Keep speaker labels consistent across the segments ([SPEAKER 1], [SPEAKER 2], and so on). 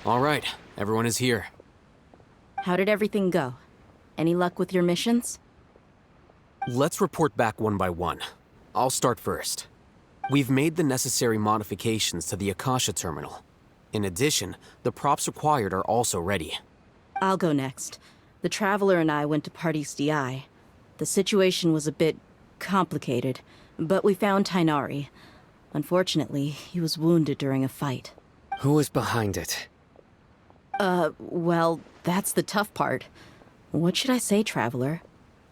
[SPEAKER 1] All right, everyone is here.
[SPEAKER 2] How did everything go? Any luck with your missions?
[SPEAKER 1] Let's report back one by one. I'll start first. We've made the necessary modifications to the Akasha terminal. In addition, the props required are also ready.
[SPEAKER 2] I'll go next. The Traveler and I went to Party's DI. The situation was a bit complicated, but we found Tighnari. Unfortunately, he was wounded during a fight.
[SPEAKER 3] Who is behind it?
[SPEAKER 2] Well, that's the tough part. What should I say, Traveler?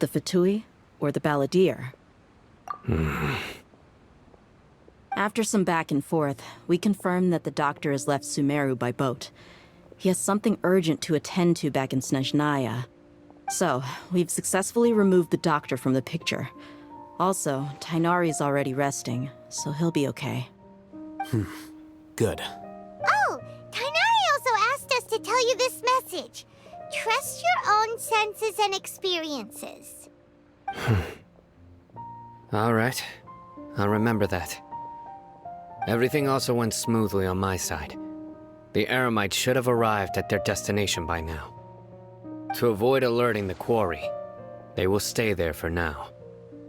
[SPEAKER 2] The Fatui or the Balladeer? After some back and forth, we confirmed that the doctor has left Sumeru by boat. He has something urgent to attend to back in Snezhnaya. So, we've successfully removed the doctor from the picture. Also, Tighnari's already resting, so he'll be okay.
[SPEAKER 1] Good.
[SPEAKER 4] Oh, Tighnari also asked us to tell you this message. Trust your own senses and experiences.
[SPEAKER 3] All right. I'll remember that. Everything also went smoothly on my side. The Eremites should have arrived at their destination by now. To avoid alerting the quarry, they will stay there for now.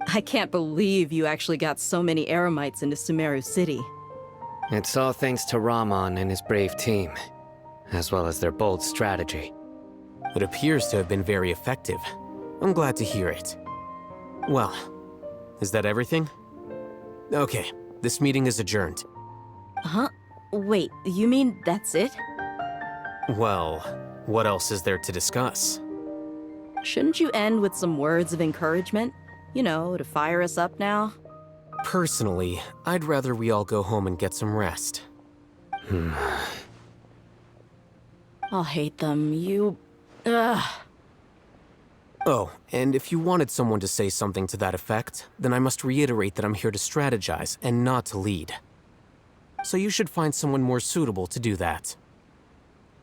[SPEAKER 2] I can't believe you actually got so many Eremites into Sumeru City.
[SPEAKER 3] It's all thanks to Rahman and his brave team, as well as their bold strategy.
[SPEAKER 1] It appears to have been very effective. I'm glad to hear it. Well, is that everything? Okay, this meeting is adjourned.
[SPEAKER 2] Huh? Wait, you mean that's it?
[SPEAKER 1] Well, what else is there to discuss?
[SPEAKER 2] Shouldn't you end with some words of encouragement? You know, to fire us up now?
[SPEAKER 1] Personally, I'd rather we all go home and get some rest.
[SPEAKER 2] Alhaitham, you... Ugh.
[SPEAKER 1] Oh, and if you wanted someone to say something to that effect, then I must reiterate that I'm here to strategize and not to lead. So you should find someone more suitable to do that.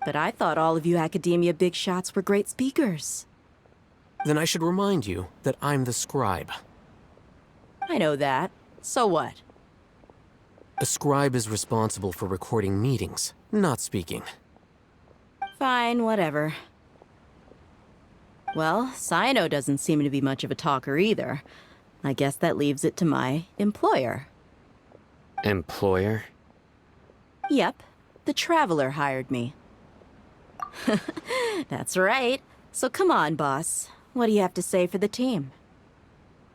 [SPEAKER 2] But I thought all of you Academia big shots were great speakers.
[SPEAKER 1] Then I should remind you that I'm the scribe.
[SPEAKER 2] I know that. So what?
[SPEAKER 1] A scribe is responsible for recording meetings, not speaking.
[SPEAKER 2] Fine, whatever. Well, Cyno doesn't seem to be much of a talker either. I guess that leaves it to my employer.
[SPEAKER 3] Employer?
[SPEAKER 2] Yep, the Traveler hired me. That's right. So come on, boss. What do you have to say for the team?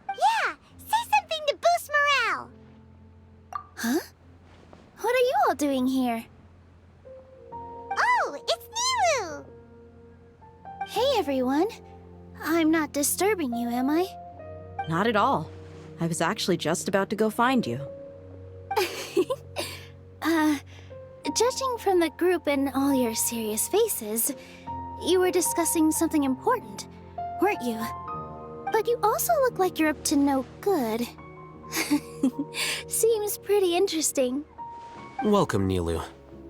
[SPEAKER 4] Yeah, say something to boost morale.
[SPEAKER 5] Huh? What are you all doing here?
[SPEAKER 4] Oh, it's Nilou!
[SPEAKER 5] Hey, everyone. I'm not disturbing you, am I?
[SPEAKER 2] Not at all. I was actually just about to go find you.
[SPEAKER 5] Judging from the group and all your serious faces, you were discussing something important, weren't you? But you also look like you're up to no good. Seems pretty interesting.
[SPEAKER 1] Welcome, Nilou.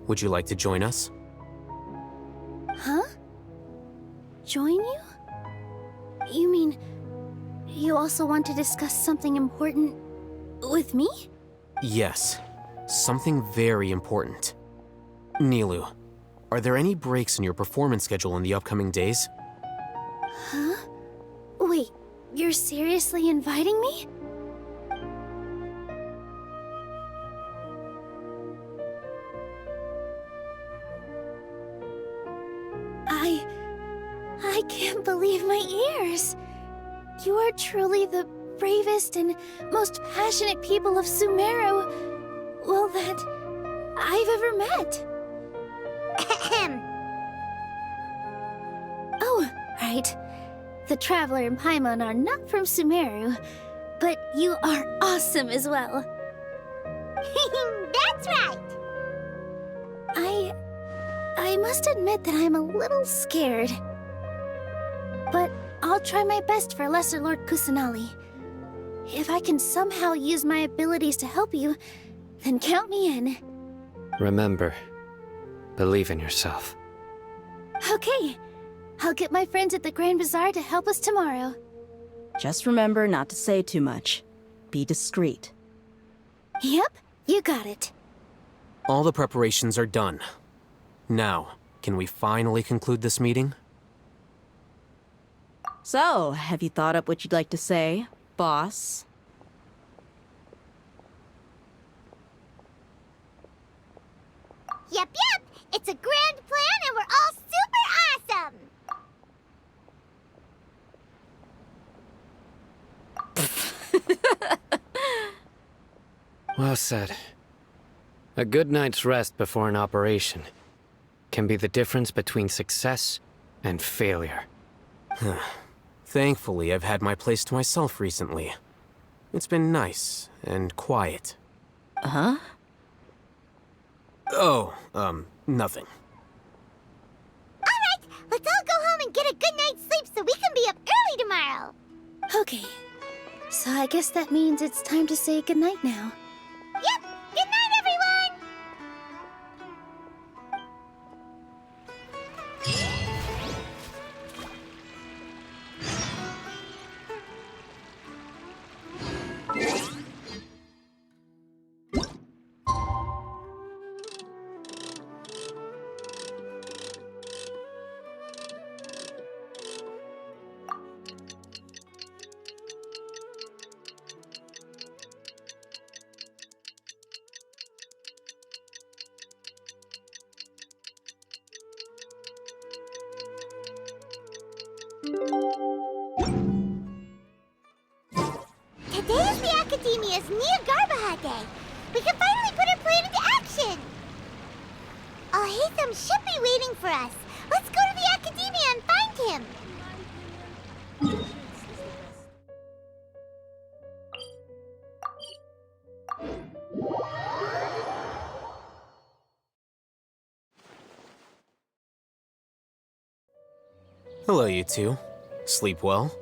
[SPEAKER 1] Would you like to join us?
[SPEAKER 5] Huh? Join you? You mean, you also want to discuss something important with me?
[SPEAKER 1] Yes. Something very important. Nilou, are there any breaks in your performance schedule in the upcoming days?
[SPEAKER 5] Huh? Wait, you're seriously inviting me? I can't believe my ears. You are truly the bravest and most passionate people of Sumeru, well, that I've ever met. Oh, right. The Traveler and Paimon are not from Sumeru, but you are awesome as well.
[SPEAKER 4] That's right!
[SPEAKER 5] I must admit that I'm a little scared. But I'll try my best for Lesser Lord Kusanali. If I can somehow use my abilities to help you, then count me in.
[SPEAKER 3] Remember, believe in yourself.
[SPEAKER 5] Okay. I'll get my friends at the Grand Bazaar to help us tomorrow.
[SPEAKER 2] Just remember not to say too much. Be discreet.
[SPEAKER 5] Yep, you got it.
[SPEAKER 1] All the preparations are done. Now, can we finally conclude this meeting?
[SPEAKER 2] So, have you thought up what you'd like to say, boss?
[SPEAKER 4] Yep. It's a grand plan and we're all super awesome!
[SPEAKER 3] Well said. A good night's rest before an operation can be the difference between success and failure.
[SPEAKER 1] Thankfully, I've had my place to myself recently. It's been nice and quiet.
[SPEAKER 2] Huh?
[SPEAKER 1] Oh, nothing.
[SPEAKER 4] Alright, let's all go home and get a good night's sleep so we can be up early tomorrow!
[SPEAKER 5] Okay. So I guess that means it's time to say goodnight now.
[SPEAKER 4] Yep! Good night, everyone! Today is the Academia's Nilou Day. We can finally put our plan into action. Alhaitham should be waiting for us. Let's go to the Academia and find him.
[SPEAKER 1] Hello, you two. Sleep well?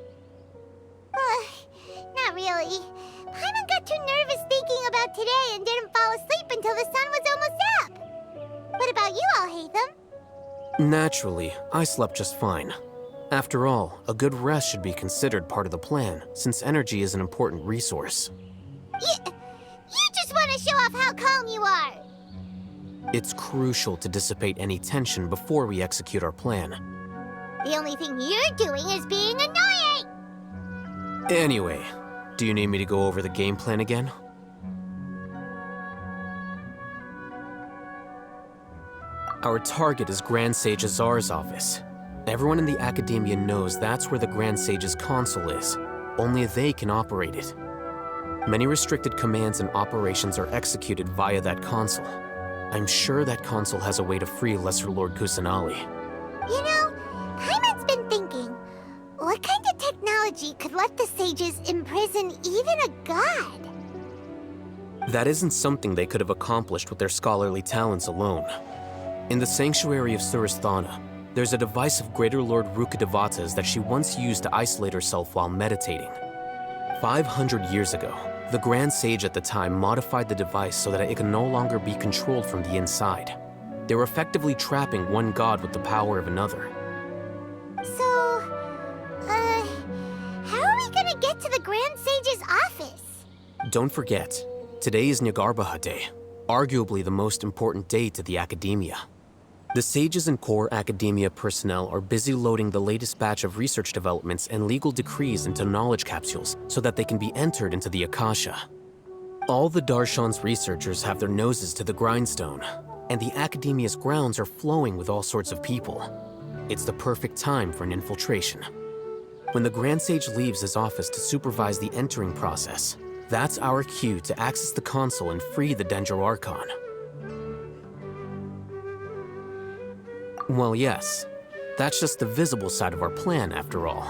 [SPEAKER 4] Not really. Paimon got too nervous thinking about today and didn't fall asleep until the sun was almost up. What about you, Alhaitham?
[SPEAKER 1] Naturally, I slept just fine. After all, a good rest should be considered part of the plan, since energy is an important resource.
[SPEAKER 4] You just want to show off how calm you are.
[SPEAKER 1] It's crucial to dissipate any tension before we execute our plan.
[SPEAKER 4] The only thing you're doing is being annoying.
[SPEAKER 1] Anyway, do you need me to go over the game plan again? Our target is Grand Sage Azar's office. Everyone in the Academia knows that's where the Grand Sage's console is. Only they can operate it. Many restricted commands and operations are executed via that console. I'm sure that console has a way to free Lesser Lord Kusanali.
[SPEAKER 4] You know, Paimon's been thinking, what kind of technology could let the sages imprison even a god?
[SPEAKER 1] That isn't something they could have accomplished with their scholarly talents alone. In the sanctuary of Surasthana, there's a device of Greater Lord Rukkhadevata's that she once used to isolate herself while meditating. 500 years ago, the Grand Sage at the time modified the device so that it could no longer be controlled from the inside. They were effectively trapping one god with the power of another.
[SPEAKER 4] So, how are we gonna get to the Grand Sage's office?
[SPEAKER 1] Don't forget, today is Nyagarbha Day, arguably the most important day to the Academia. The sages and core Academia personnel are busy loading the latest batch of research developments and legal decrees into knowledge capsules so that they can be entered into the Akasha. All the Darshan's researchers have their noses to the grindstone, and the Academia's grounds are flowing with all sorts of people. It's the perfect time for an infiltration. When the Grand Sage leaves his office to supervise the entering process, that's our cue to access the console and free the Dendro Archon. Well, yes. That's just the visible side of our plan, after all.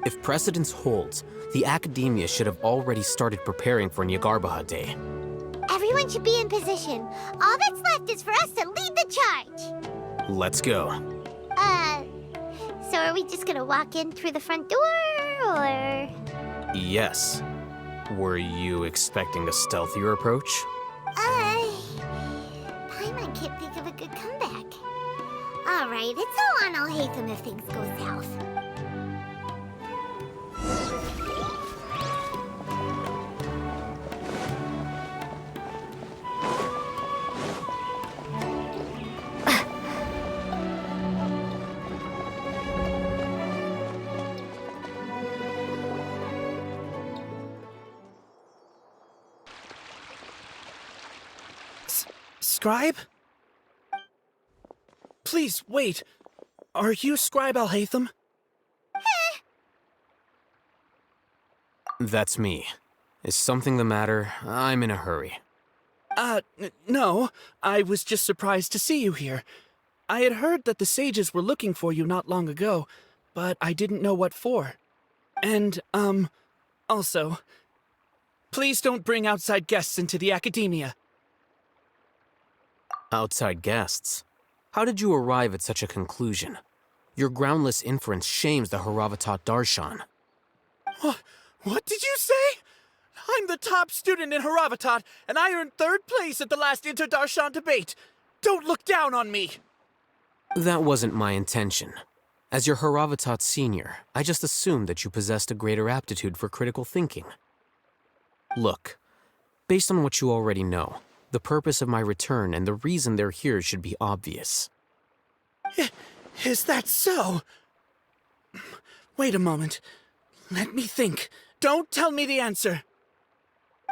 [SPEAKER 1] If precedence holds, the Academia should have already started preparing for Nyagarbha Day.
[SPEAKER 4] Everyone should be in position. All that's left is for us to lead the charge.
[SPEAKER 1] Let's go.
[SPEAKER 4] So are we just gonna walk in through the front door, or...?
[SPEAKER 1] Yes. Were you expecting a stealthier approach?
[SPEAKER 4] Paimon can't think of a good comeback. Alright, it's all on Alhaitham if things go south.
[SPEAKER 6] Scribe? Please, wait. Are you Scribe Alhaitham?
[SPEAKER 1] That's me. Is something the matter? I'm in a hurry.
[SPEAKER 6] No. I was just surprised to see you here. I had heard that the sages were looking for you not long ago, but I didn't know what for. And, also, please don't bring outside guests into the academia.
[SPEAKER 1] Outside guests? How did you arrive at such a conclusion? Your groundless inference shames the Hoyoverse Darshan.
[SPEAKER 6] What did you say? I'm the top student in Hoyoverse, and I earned 3rd place at the last Inter-Darshan debate. Don't look down on me!
[SPEAKER 1] That wasn't my intention. As your Hoyoverse senior, I just assumed that you possessed a greater aptitude for critical thinking. Look, based on what you already know, the purpose of my return and the reason they're here should be obvious.
[SPEAKER 6] Is that so? Wait a moment. Let me think. Don't tell me the answer.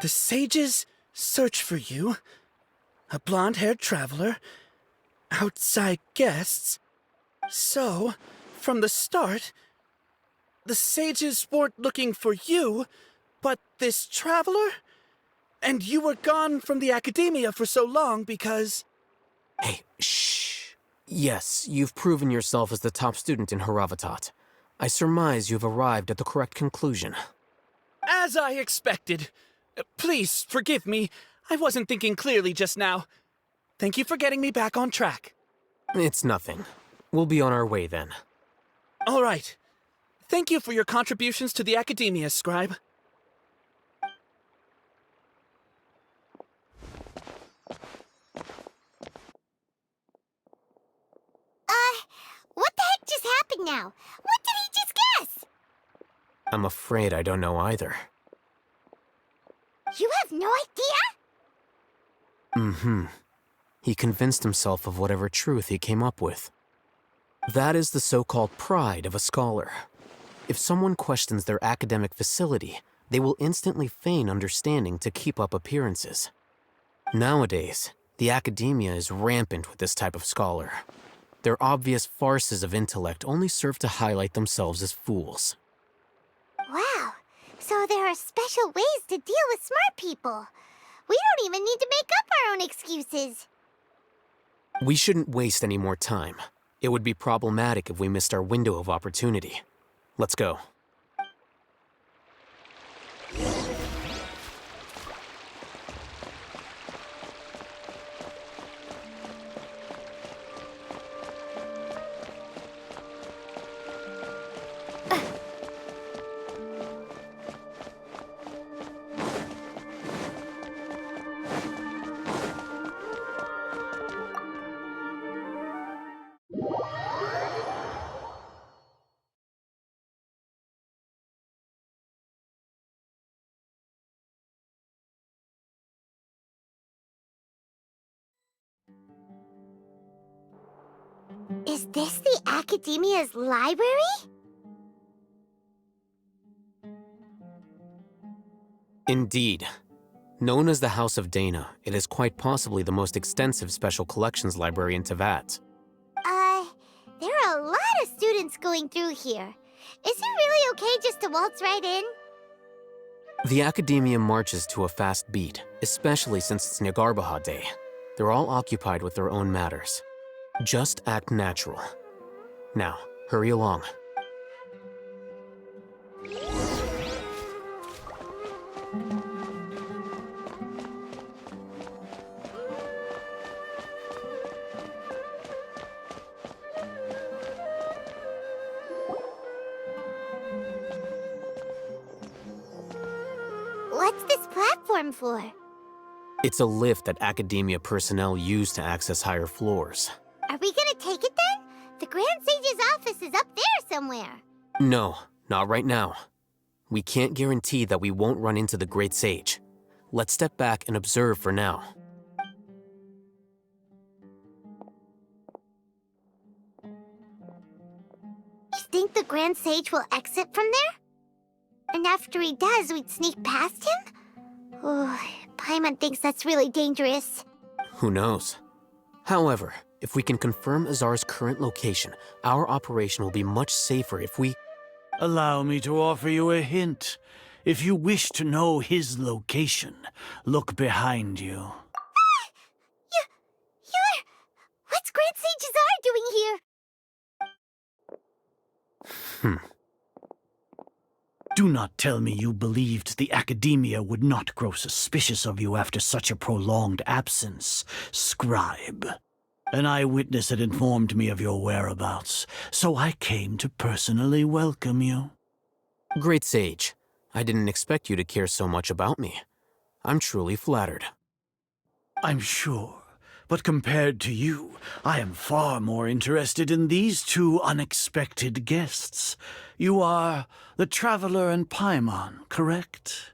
[SPEAKER 6] The sages search for you. A blonde-haired traveler. Outside guests. So, from the start, the sages weren't looking for you, but this traveler? And you were gone from the academia for so long because...
[SPEAKER 1] Hey, shh. Yes, you've proven yourself as the top student in Hoyoverse. I surmise you've arrived at the correct conclusion.
[SPEAKER 6] As I expected. Please, forgive me. I wasn't thinking clearly just now. Thank you for getting me back on track.
[SPEAKER 1] It's nothing. We'll be on our way then.
[SPEAKER 6] All right. Thank you for your contributions to the academia, Scribe.
[SPEAKER 4] What the heck just happened now? What did he just guess?
[SPEAKER 1] I'm afraid I don't know either.
[SPEAKER 4] You have no idea?
[SPEAKER 1] Mm-hmm. He convinced himself of whatever truth he came up with. That is the so-called pride of a scholar. If someone questions their academic facility, they will instantly feign understanding to keep up appearances. Nowadays, the academia is rampant with this type of scholar. Their obvious farces of intellect only serve to highlight themselves as fools.
[SPEAKER 4] Wow. So there are special ways to deal with smart people. We don't even need to make up our own excuses.
[SPEAKER 1] We shouldn't waste any more time. It would be problematic if we missed our window of opportunity. Let's go.
[SPEAKER 4] Is this the Academia's library?
[SPEAKER 1] Indeed. Known as the House of Dehya, it is quite possibly the most extensive special collections library in Teyvat.
[SPEAKER 4] There are a lot of students going through here. Is it really okay just to waltz right in?
[SPEAKER 1] The Academia marches to a fast beat, especially since it's Nagarbaha Day. They're all occupied with their own matters. Just act natural. Now, hurry along.
[SPEAKER 4] What's this platform for?
[SPEAKER 1] It's a lift that Academia personnel use to access higher floors.
[SPEAKER 4] Are we gonna take it then? The Grand Sage's office is up there somewhere.
[SPEAKER 1] No, not right now. We can't guarantee that we won't run into the Great Sage. Let's step back and observe for now.
[SPEAKER 4] You think the Grand Sage will exit from there? And after he does, we'd sneak past him? Oh, Paimon thinks that's really dangerous.
[SPEAKER 1] Who knows? However, if we can confirm Azar's current location, our operation will be much safer if we...
[SPEAKER 7] Allow me to offer you a hint. If you wish to know his location, look behind you.
[SPEAKER 4] What's Grand Sage Azar doing here?
[SPEAKER 7] Do not tell me you believed the Academia would not grow suspicious of you after such a prolonged absence, scribe. An eyewitness had informed me of your whereabouts, so I came to personally welcome you.
[SPEAKER 1] Great Sage, I didn't expect you to care so much about me. I'm truly flattered.
[SPEAKER 7] I'm sure, but compared to you, I am far more interested in these two unexpected guests. You are the Traveler and Paimon, correct?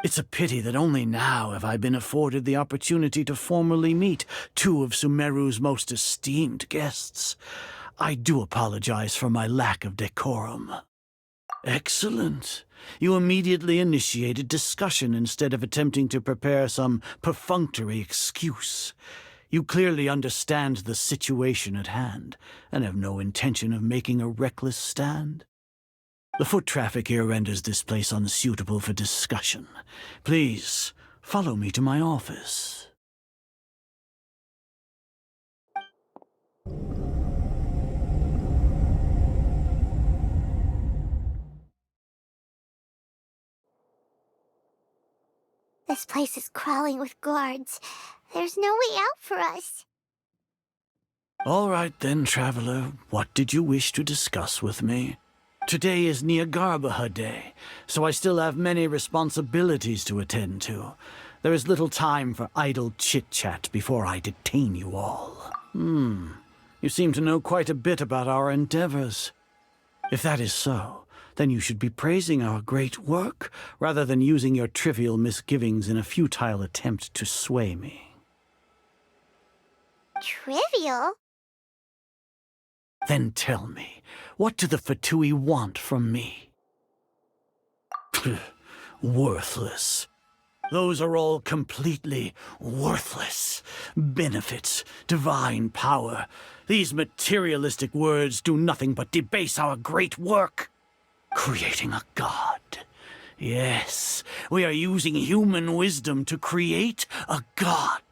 [SPEAKER 7] It's a pity that only now have I been afforded the opportunity to formally meet two of Sumeru's most esteemed guests. I do apologize for my lack of decorum. Excellent. You immediately initiated discussion instead of attempting to prepare some perfunctory excuse. You clearly understand the situation at hand, and have no intention of making a reckless stand. The foot traffic here renders this place unsuitable for discussion. Please, follow me to my office.
[SPEAKER 4] This place is crawling with guards. There's no way out for us.
[SPEAKER 7] All right then, Traveler. What did you wish to discuss with me? Today is Niagarbaha Day, so I still have many responsibilities to attend to. There is little time for idle chit-chat before I detain you all. You seem to know quite a bit about our endeavors. If that is so, then you should be praising our great work, rather than using your trivial misgivings in a futile attempt to sway me.
[SPEAKER 4] Trivial?
[SPEAKER 7] Then tell me, what do the Fatui want from me? Worthless. Those are all completely worthless. Benefits, divine power. These materialistic words do nothing but debase our great work. Creating a god. Yes, we are using human wisdom to create a god.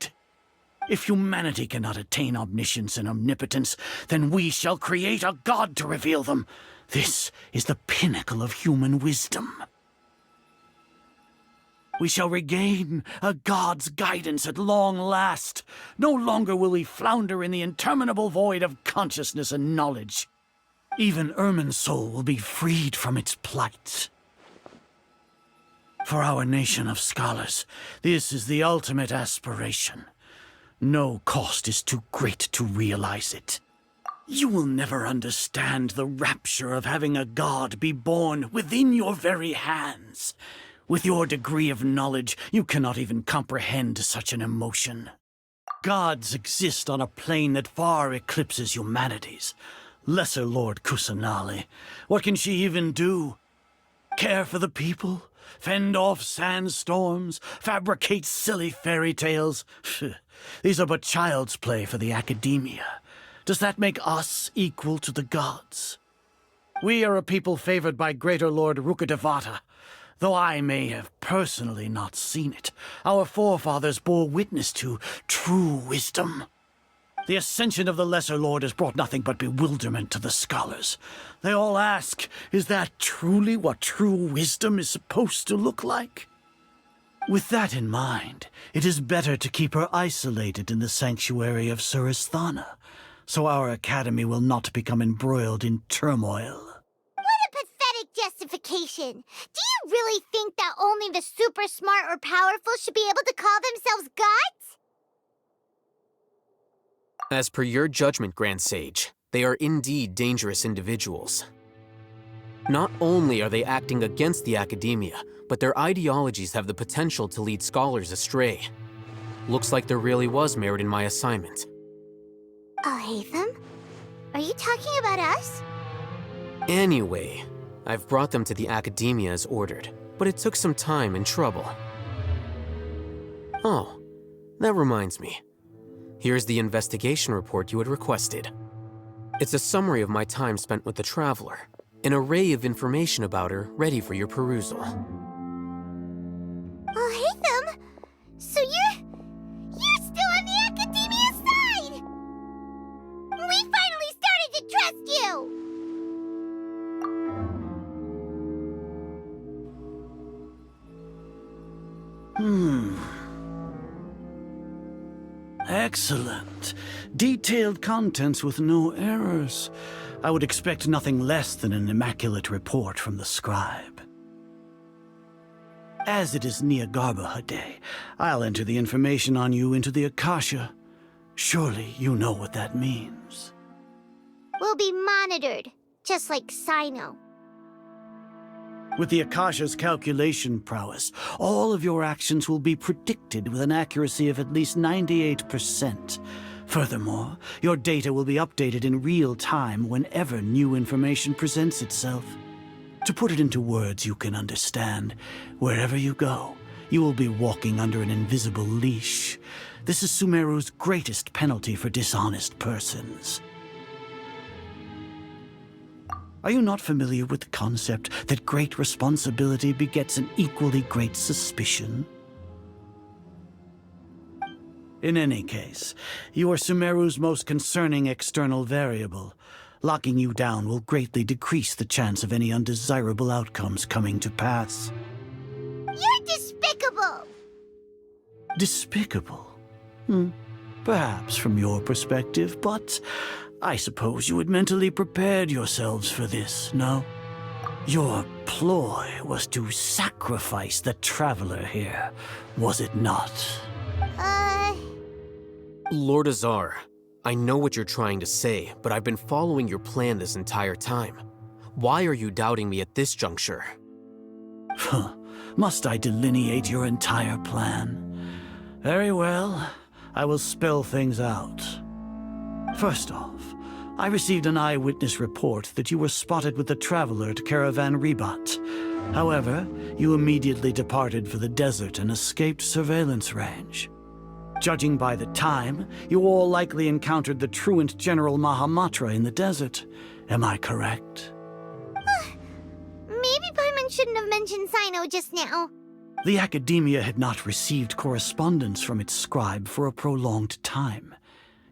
[SPEAKER 7] If humanity cannot attain omniscience and omnipotence, then we shall create a god to reveal them. This is the pinnacle of human wisdom. We shall regain a god's guidance at long last. No longer will we flounder in the interminable void of consciousness and knowledge. Even Ermin's soul will be freed from its plight. For our nation of scholars, this is the ultimate aspiration. No cost is too great to realize it. You will never understand the rapture of having a god be born within your very hands. With your degree of knowledge, you cannot even comprehend such an emotion. Gods exist on a plane that far eclipses humanity's. Lesser Lord Kusanali, what can she even do? Care for the people? Fend off sandstorms? Fabricate silly fairy tales? These are but child's play for the Academia. Does that make us equal to the gods? We are a people favored by Greater Lord Rukkhadevata. Though I may have personally not seen it, our forefathers bore witness to true wisdom. The ascension of the Lesser Lord has brought nothing but bewilderment to the scholars. They all ask, is that truly what true wisdom is supposed to look like? With that in mind, it is better to keep her isolated in the sanctuary of Suristhana, so our academy will not become embroiled in turmoil.
[SPEAKER 4] What a pathetic justification! Do you really think that only the super smart or powerful should be able to call themselves gods?
[SPEAKER 1] As per your judgment, Grand Sage, they are indeed dangerous individuals. Not only are they acting against the Academia, but their ideologies have the potential to lead scholars astray. Looks like there really was merit in my assignment.
[SPEAKER 4] Alhaitham? Are you talking about us?
[SPEAKER 1] Anyway, I've brought them to the Academia as ordered, but it took some time and trouble. Oh, that reminds me. Here's the investigation report you had requested. It's a summary of my time spent with the Traveler, an array of information about her ready for your perusal.
[SPEAKER 4] Alhaitham? So you're still on the Academia side! We finally started to trust you!
[SPEAKER 7] Excellent. Detailed contents with no errors. I would expect nothing less than an immaculate report from the scribe. As it is Niagarbaha Day, I'll enter the information on you into the Akasha. Surely you know what that means.
[SPEAKER 4] We'll be monitored, just like Cyno.
[SPEAKER 7] With the Akasha's calculation prowess, all of your actions will be predicted with an accuracy of at least 98%. Furthermore, your data will be updated in real time whenever new information presents itself. To put it into words you can understand, wherever you go, you will be walking under an invisible leash. This is Sumeru's greatest penalty for dishonest persons. Are you not familiar with the concept that great responsibility begets an equally great suspicion? In any case, you are Sumeru's most concerning external variable. Locking you down will greatly decrease the chance of any undesirable outcomes coming to pass.
[SPEAKER 4] You're despicable!
[SPEAKER 7] Despicable? Perhaps from your perspective, but I suppose you had mentally prepared yourselves for this, no? Your ploy was to sacrifice the Traveler here, was it not?
[SPEAKER 1] Lord Azar, I know what you're trying to say, but I've been following your plan this entire time. Why are you doubting me at this juncture?
[SPEAKER 7] Must I delineate your entire plan? Very well, I will spell things out. First off, I received an eyewitness report that you were spotted with the Traveler at Caravan Ribat. However, you immediately departed for the desert and escaped surveillance range. Judging by the time, you all likely encountered the truant General Mahamatra in the desert. Am I correct?
[SPEAKER 4] Maybe Paimon shouldn't have mentioned Cyno just now.
[SPEAKER 7] The Academia had not received correspondence from its scribe for a prolonged time.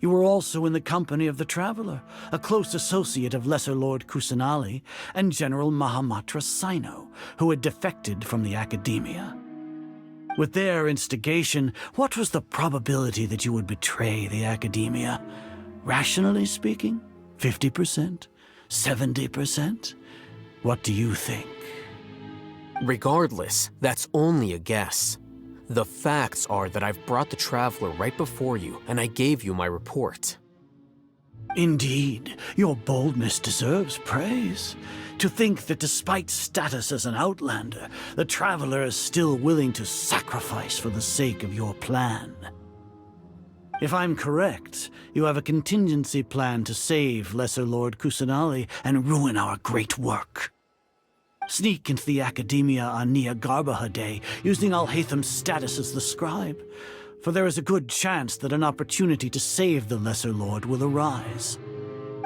[SPEAKER 7] You were also in the company of the Traveler, a close associate of Lesser Lord Kusanali and General Mahamatra Cyno, who had defected from the Academia. With their instigation, what was the probability that you would betray the Academia? Rationally speaking, 50%? 70%? What do you think?
[SPEAKER 1] Regardless, that's only a guess. The facts are that I've brought the Traveler right before you, and I gave you my report.
[SPEAKER 7] Indeed, your boldness deserves praise. To think that despite status as an outlander, the Traveler is still willing to sacrifice for the sake of your plan. If I'm correct, you have a contingency plan to save Lesser Lord Kusanali and ruin our great work. Sneak into the Academia on Niagarbaha Day, using Alhaitham's status as the scribe, for there is a good chance that an opportunity to save the Lesser Lord will arise.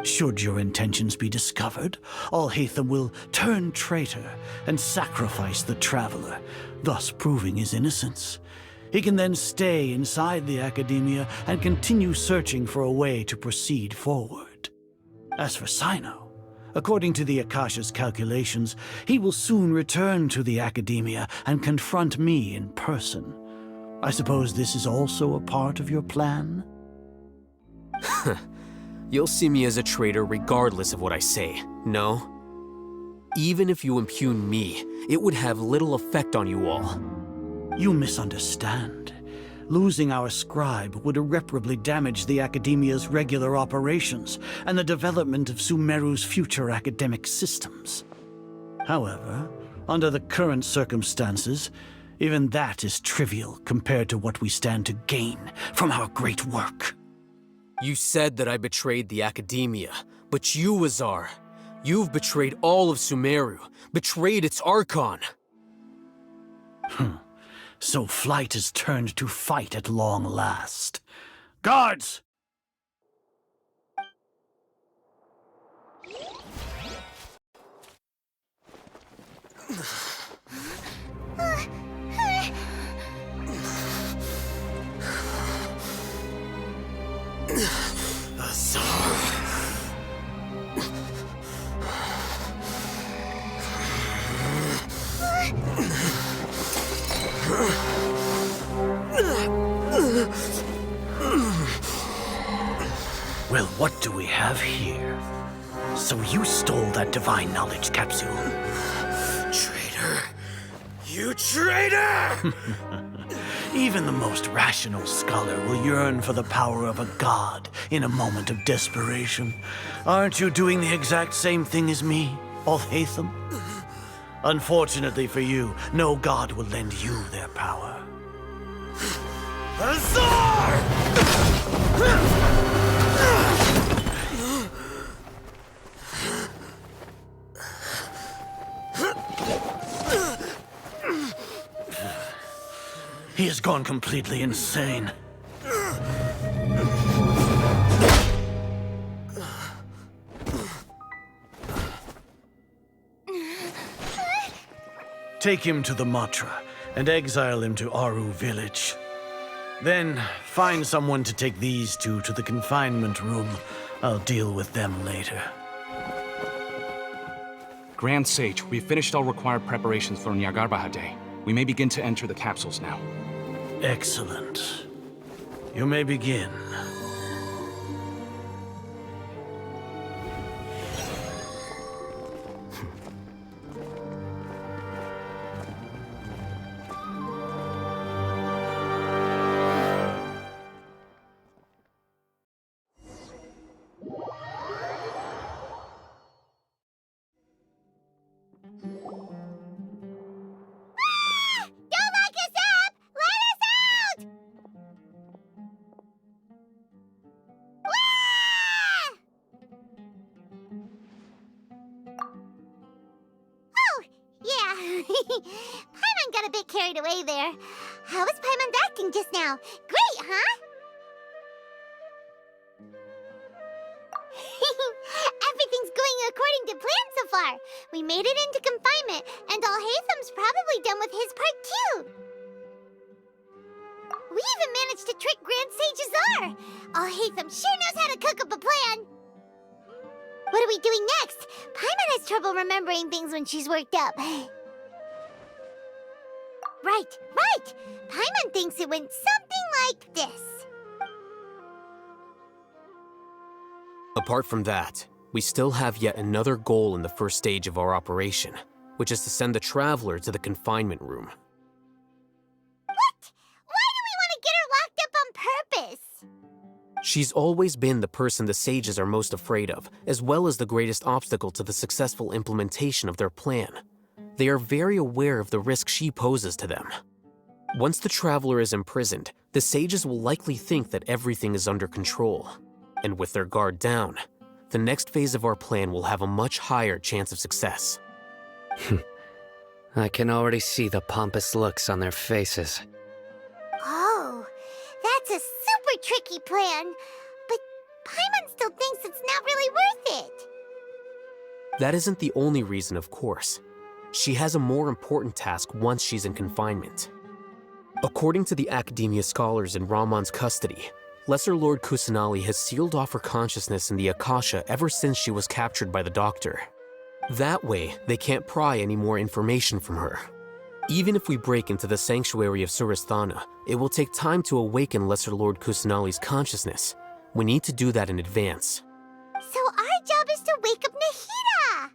[SPEAKER 7] Should your intentions be discovered, Alhaitham will turn traitor and sacrifice the Traveler, thus proving his innocence. He can then stay inside the Academia and continue searching for a way to proceed forward. As for Cyno, according to the Akasha's calculations, he will soon return to the Academia and confront me in person. I suppose this is also a part of your plan?
[SPEAKER 1] You'll see me as a traitor regardless of what I say, no? Even if you impugn me, it would have little effect on you all.
[SPEAKER 7] You misunderstand. Losing our scribe would irreparably damage the Academia's regular operations and the development of Sumeru's future academic systems. However, under the current circumstances, even that is trivial compared to what we stand to gain from our great work.
[SPEAKER 1] You said that I betrayed the Academia, but you, Azar, you've betrayed all of Sumeru, betrayed its Archon.
[SPEAKER 7] So flight has turned to fight at long last. Guards! Well, what do we have here? So you stole that divine knowledge capsule.
[SPEAKER 6] Traitor! You traitor!
[SPEAKER 7] Even the most rational scholar will yearn for the power of a god in a moment of desperation. Aren't you doing the exact same thing as me, Alhaitham? Unfortunately for you, no god will lend you their power. Azar! He has gone completely insane. Take him to the Matra and exile him to Aru village. Then find someone to take these two to the confinement room. I'll deal with them later.
[SPEAKER 8] Grand Sage, we've finished all required preparations for Nyargarbaha Day. We may begin to enter the capsules now.
[SPEAKER 7] Excellent. You may begin.
[SPEAKER 4] Don't lock us up! Let us out! Ah! Oh, yeah. Paimon got a bit carried away there. How was Paimon acting just now? Great, huh? Everything's going according to plan so far. We made it into confinement, and Alhaitham's probably done with his part too. We even managed to trick Grand Sage Azar. Alhaitham sure knows how to cook up a plan. What are we doing next? Paimon has trouble remembering things when she's worked up. Right. Paimon thinks it went something like this.
[SPEAKER 1] Apart from that, we still have yet another goal in the first stage of our operation, which is to send the Traveler to the confinement room.
[SPEAKER 4] What? Why do we want to get her locked up on purpose?
[SPEAKER 1] She's always been the person the sages are most afraid of, as well as the greatest obstacle to the successful implementation of their plan. They are very aware of the risk she poses to them. Once the Traveler is imprisoned, the sages will likely think that everything is under control. And with their guard down, the next phase of our plan will have a much higher chance of success.
[SPEAKER 3] I can already see the pompous looks on their faces.
[SPEAKER 4] Oh, that's a super tricky plan. But Paimon still thinks it's not really worth it.
[SPEAKER 1] That isn't the only reason, of course. She has a more important task once she's in confinement. According to the Academia scholars in Ramon's custody, Lesser Lord Kusanali has sealed off her consciousness in the Akasha ever since she was captured by the Doctor. That way, they can't pry any more information from her. Even if we break into the sanctuary of Surasthana, it will take time to awaken Lesser Lord Kusanali's consciousness. We need to do that in advance.
[SPEAKER 4] So our job is to wake up Nahida!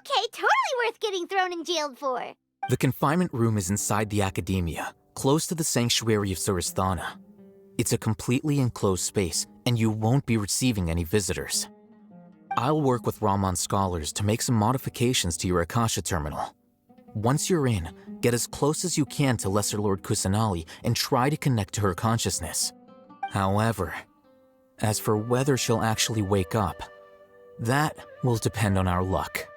[SPEAKER 4] Okay, totally worth getting thrown in jail for.
[SPEAKER 9] The confinement room is inside the Academia, close to the sanctuary of Surasthana. It's a completely enclosed space, and you won't be receiving any visitors. I'll work with Ramon's scholars to make some modifications to your Akasha terminal. Once you're in, get as close as you can to Lesser Lord Kusanali and try to connect to her consciousness. However, as for whether she'll actually wake up, that will depend on our luck.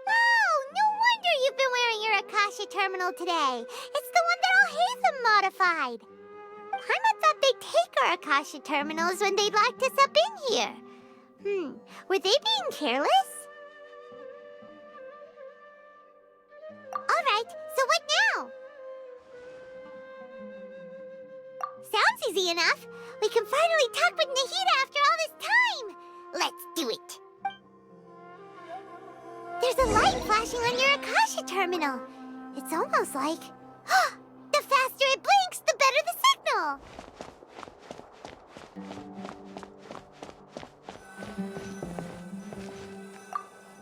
[SPEAKER 4] Oh, no wonder you've been wearing your Akasha terminal today. It's Alhaitham modified. Paimon thought they'd take our Akasha terminals when they locked us up in here. Were they being careless? Alright, so what now? Sounds easy enough. We can finally talk with Nahida after all this time. Let's do it. There's a light flashing on your Akasha terminal. It's almost like... the faster it blinks, the better the signal!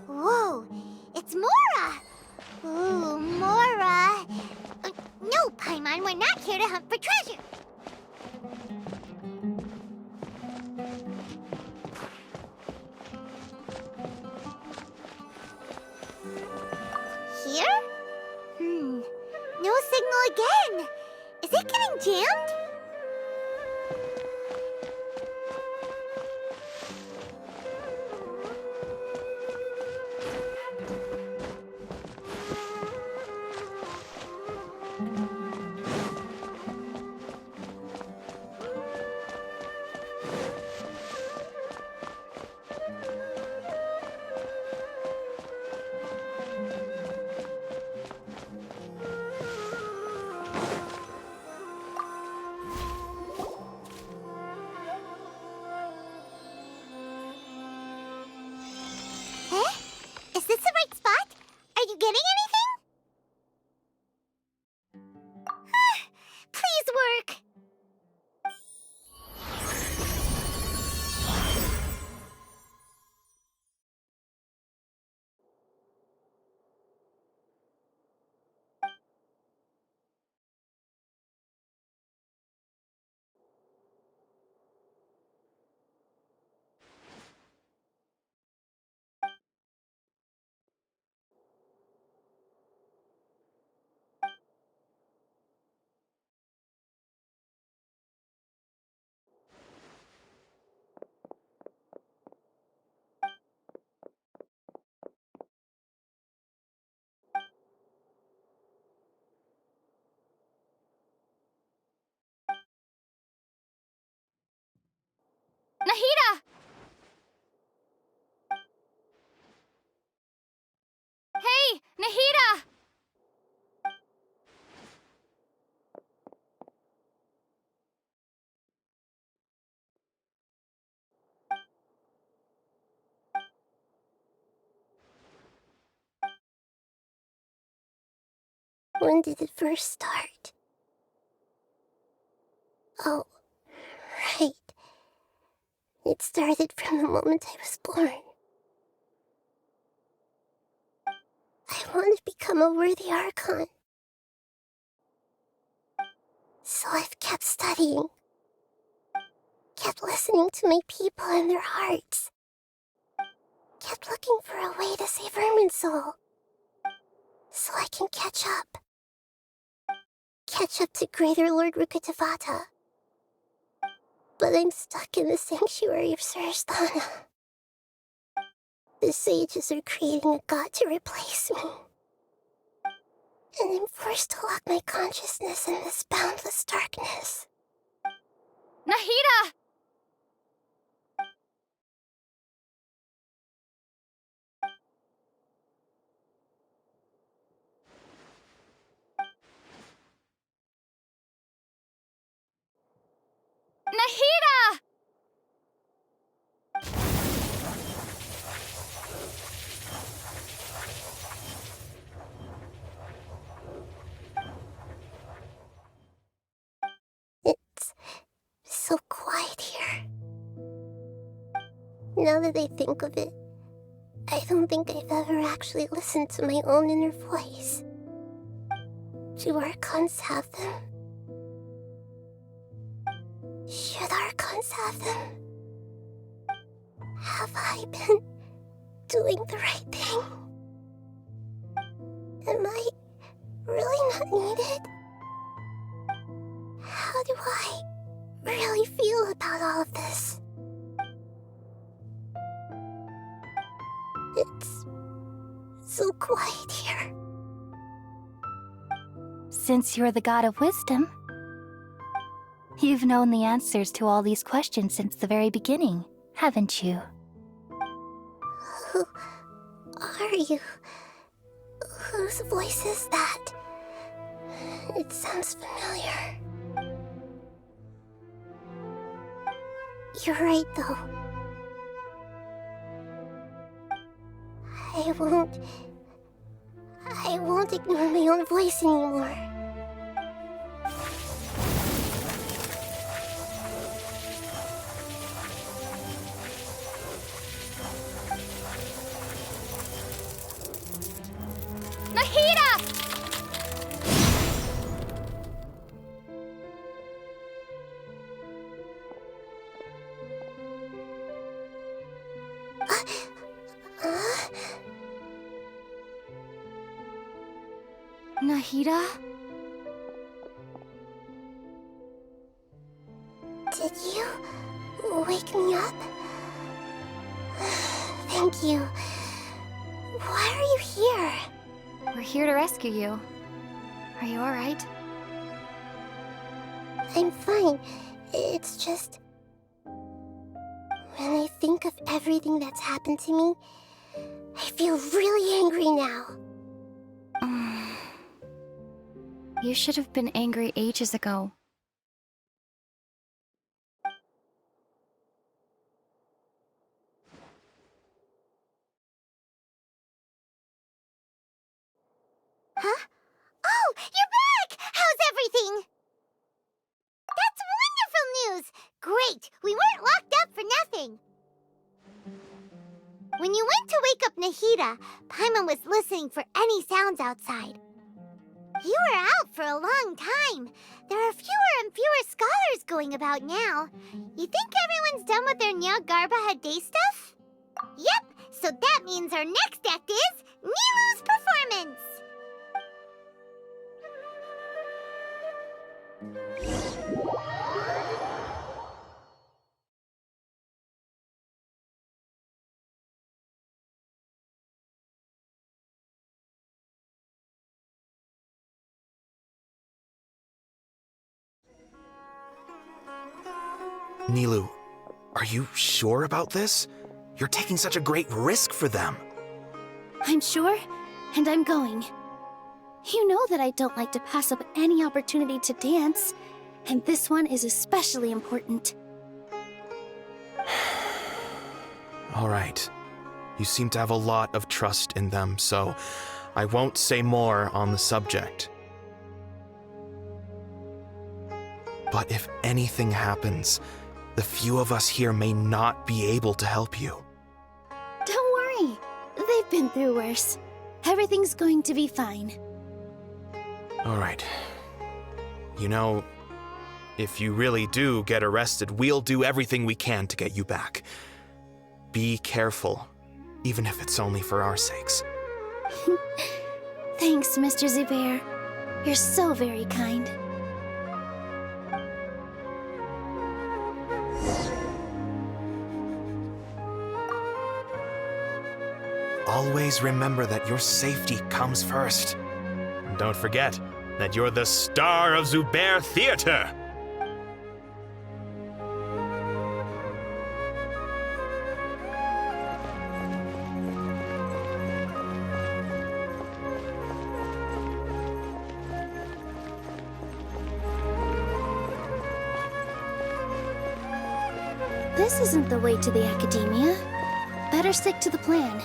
[SPEAKER 4] Whoa, it's Mora! Ooh, Mora! No, Paimon, we're not here to hunt for treasure! Here? No signal again! Is it getting jammed? Is this the right spot? Are you getting anything? Please work!
[SPEAKER 5] Nahida! Hey, Nahida!
[SPEAKER 4] When did it first start? Oh, right. It started from the moment I was born. I want to become a worthy Archon. So I've kept studying. Kept listening to my people and their hearts. Kept looking for a way to save Irminsul. So I can catch up. Catch up to Greater Lord Rukkhadevata. But I'm stuck in the sanctuary of Surasthana. The sages are creating a god to replace me. And I'm forced to lock my consciousness in this boundless darkness.
[SPEAKER 5] Nahida! Nahida!
[SPEAKER 4] It's so quiet here. Now that I think of it, I don't think I've ever actually listened to my own inner voice. Do Archons have them? Should Archons have them? Have I been doing the right thing? Am I really not needed? How do I really feel about all of this? It's so quiet here.
[SPEAKER 10] Since you're the god of wisdom, you've known the answers to all these questions since the very beginning, haven't you?
[SPEAKER 4] Who are you? Whose voice is that? It sounds familiar. You're right, though. I won't ignore my own voice anymore.
[SPEAKER 10] Nahida?
[SPEAKER 4] Did you wake me up? Thank you. Why are you here?
[SPEAKER 10] We're here to rescue you. Are you alright?
[SPEAKER 4] I'm fine. It's just... when I think of everything that's happened to me, I feel really angry now.
[SPEAKER 10] You should have been angry ages ago.
[SPEAKER 5] Huh? Oh, you're back! How's everything? That's wonderful news! Great! We weren't locked up for nothing! When you went to wake up Nahida, Paimon was listening for any sounds outside. You were out for a long time. There are fewer and fewer scholars going about now. You think everyone's done with their Nyagarbha day stuff? Yep, so that means our next act is Nilou's performance!
[SPEAKER 11] Nilou, are you sure about this? You're taking such a great risk for them.
[SPEAKER 10] I'm sure, and I'm going. You know that I don't like to pass up any opportunity to dance, and this one is especially important.
[SPEAKER 11] All right. You seem to have a lot of trust in them, so I won't say more on the subject. But if anything happens, the few of us here may not be able to help you.
[SPEAKER 10] Don't worry. They've been through worse. Everything's going to be fine.
[SPEAKER 11] All right. You know, if you really do get arrested, we'll do everything we can to get you back. Be careful, even if it's only for our sakes.
[SPEAKER 10] Thanks, Mr. Zubair. You're so very kind.
[SPEAKER 11] Always remember that your safety comes first. And don't forget that you're the star of Zubair Theater!
[SPEAKER 10] This isn't the way to the Academia. Better stick to the plan.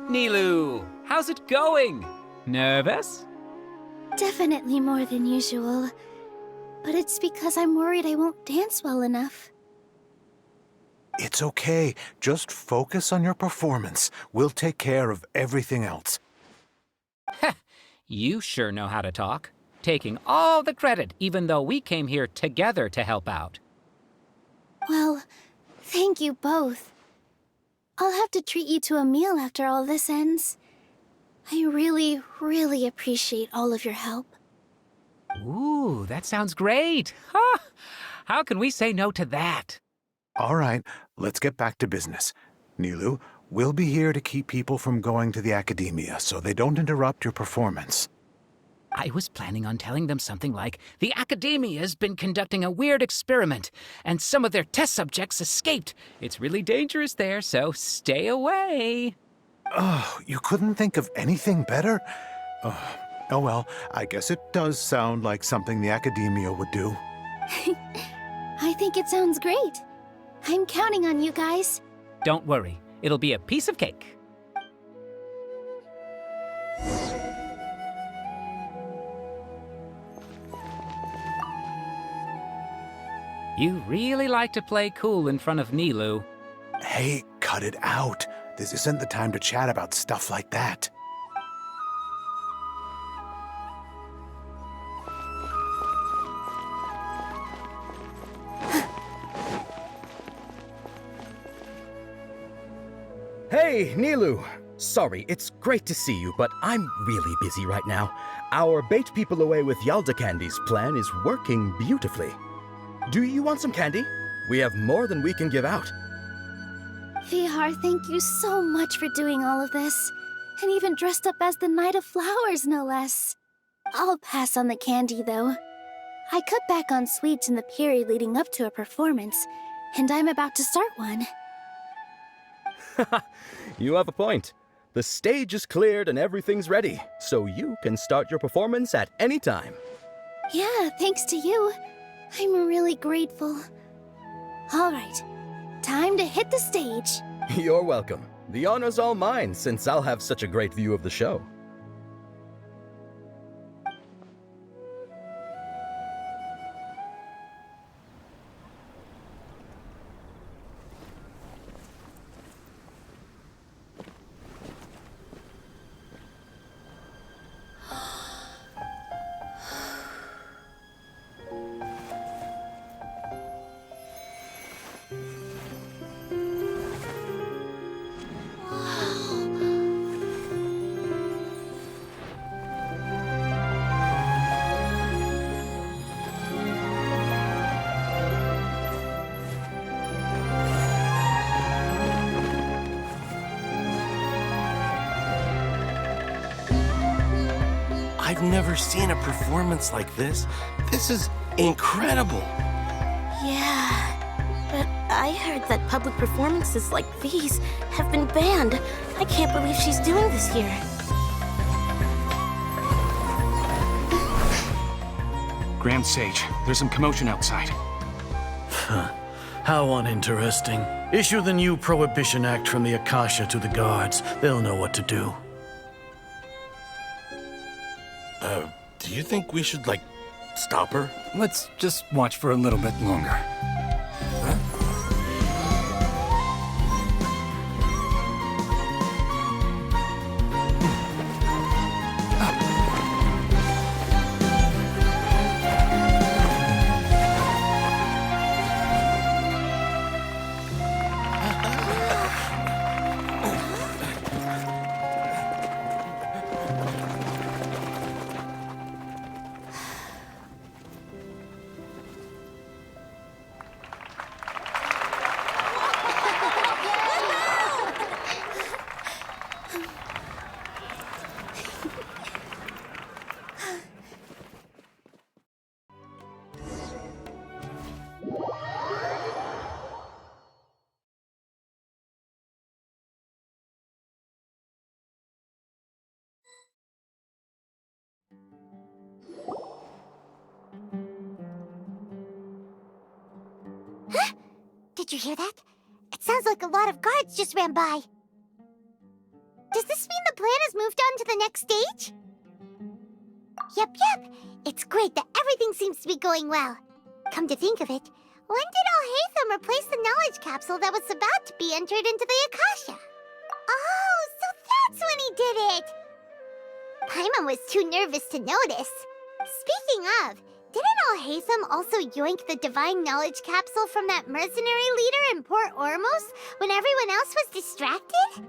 [SPEAKER 12] Nilou, how's it going? Nervous?
[SPEAKER 10] Definitely more than usual. But it's because I'm worried I won't dance well enough.
[SPEAKER 13] It's okay. Just focus on your performance. We'll take care of everything else.
[SPEAKER 12] You sure know how to talk. Taking all the credit, even though we came here together to help out.
[SPEAKER 10] Well, thank you both. I'll have to treat you to a meal after all this ends. I really, really appreciate all of your help.
[SPEAKER 12] Ooh, that sounds great. Huh? How can we say no to that?
[SPEAKER 13] All right, let's get back to business. Nilou, we'll be here to keep people from going to the academia so they don't interrupt your performance.
[SPEAKER 12] I was planning on telling them something like, the Academia's been conducting a weird experiment, and some of their test subjects escaped. It's really dangerous there, so stay away.
[SPEAKER 13] Oh, you couldn't think of anything better? Oh well, I guess it does sound like something the Academia would do.
[SPEAKER 10] I think it sounds great. I'm counting on you guys.
[SPEAKER 12] Don't worry, it'll be a piece of cake. You really like to play cool in front of Nilou.
[SPEAKER 13] Hey, cut it out. This isn't the time to chat about stuff like that.
[SPEAKER 14] Hey, Nilou! Sorry, it's great to see you, but I'm really busy right now. Our Bait People Away with Yalda Candies plan is working beautifully. Do you want some candy? We have more than we can give out.
[SPEAKER 10] Vihar, thank you so much for doing all of this. And even dressed up as the Knight of Flowers, no less. I'll pass on the candy, though. I cut back on sweets in the period leading up to a performance, and I'm about to start one.
[SPEAKER 14] You have a point. The stage is cleared and everything's ready, so you can start your performance at any time.
[SPEAKER 10] Yeah, thanks to you. I'm really grateful. All right, time to hit the stage.
[SPEAKER 14] You're welcome. The honor's all mine, since I'll have such a great view of the show.
[SPEAKER 15] I've never seen a performance like this. This is incredible.
[SPEAKER 4] Yeah, but I heard that public performances like these have been banned. I can't believe she's doing this here.
[SPEAKER 8] Grand Sage, there's some commotion outside.
[SPEAKER 7] How uninteresting. Issue the new Prohibition Act from the Akasha to the guards. They'll know what to do.
[SPEAKER 15] Do you think we should, stop her?
[SPEAKER 16] Let's just watch for a little bit longer.
[SPEAKER 4] Did you hear that? It sounds like a lot of guards just ran by. Does this mean the plan has moved on to the next stage? Yep. It's great that everything seems to be going well. Come to think of it, when did Alhaitham replace the knowledge capsule that was about to be entered into the Akasha? Oh, so that's when he did it! Paimon was too nervous to notice. Speaking of, didn't Alhaitham also yoink the divine knowledge capsule from that mercenary leader in Port Ormos when everyone else was distracted?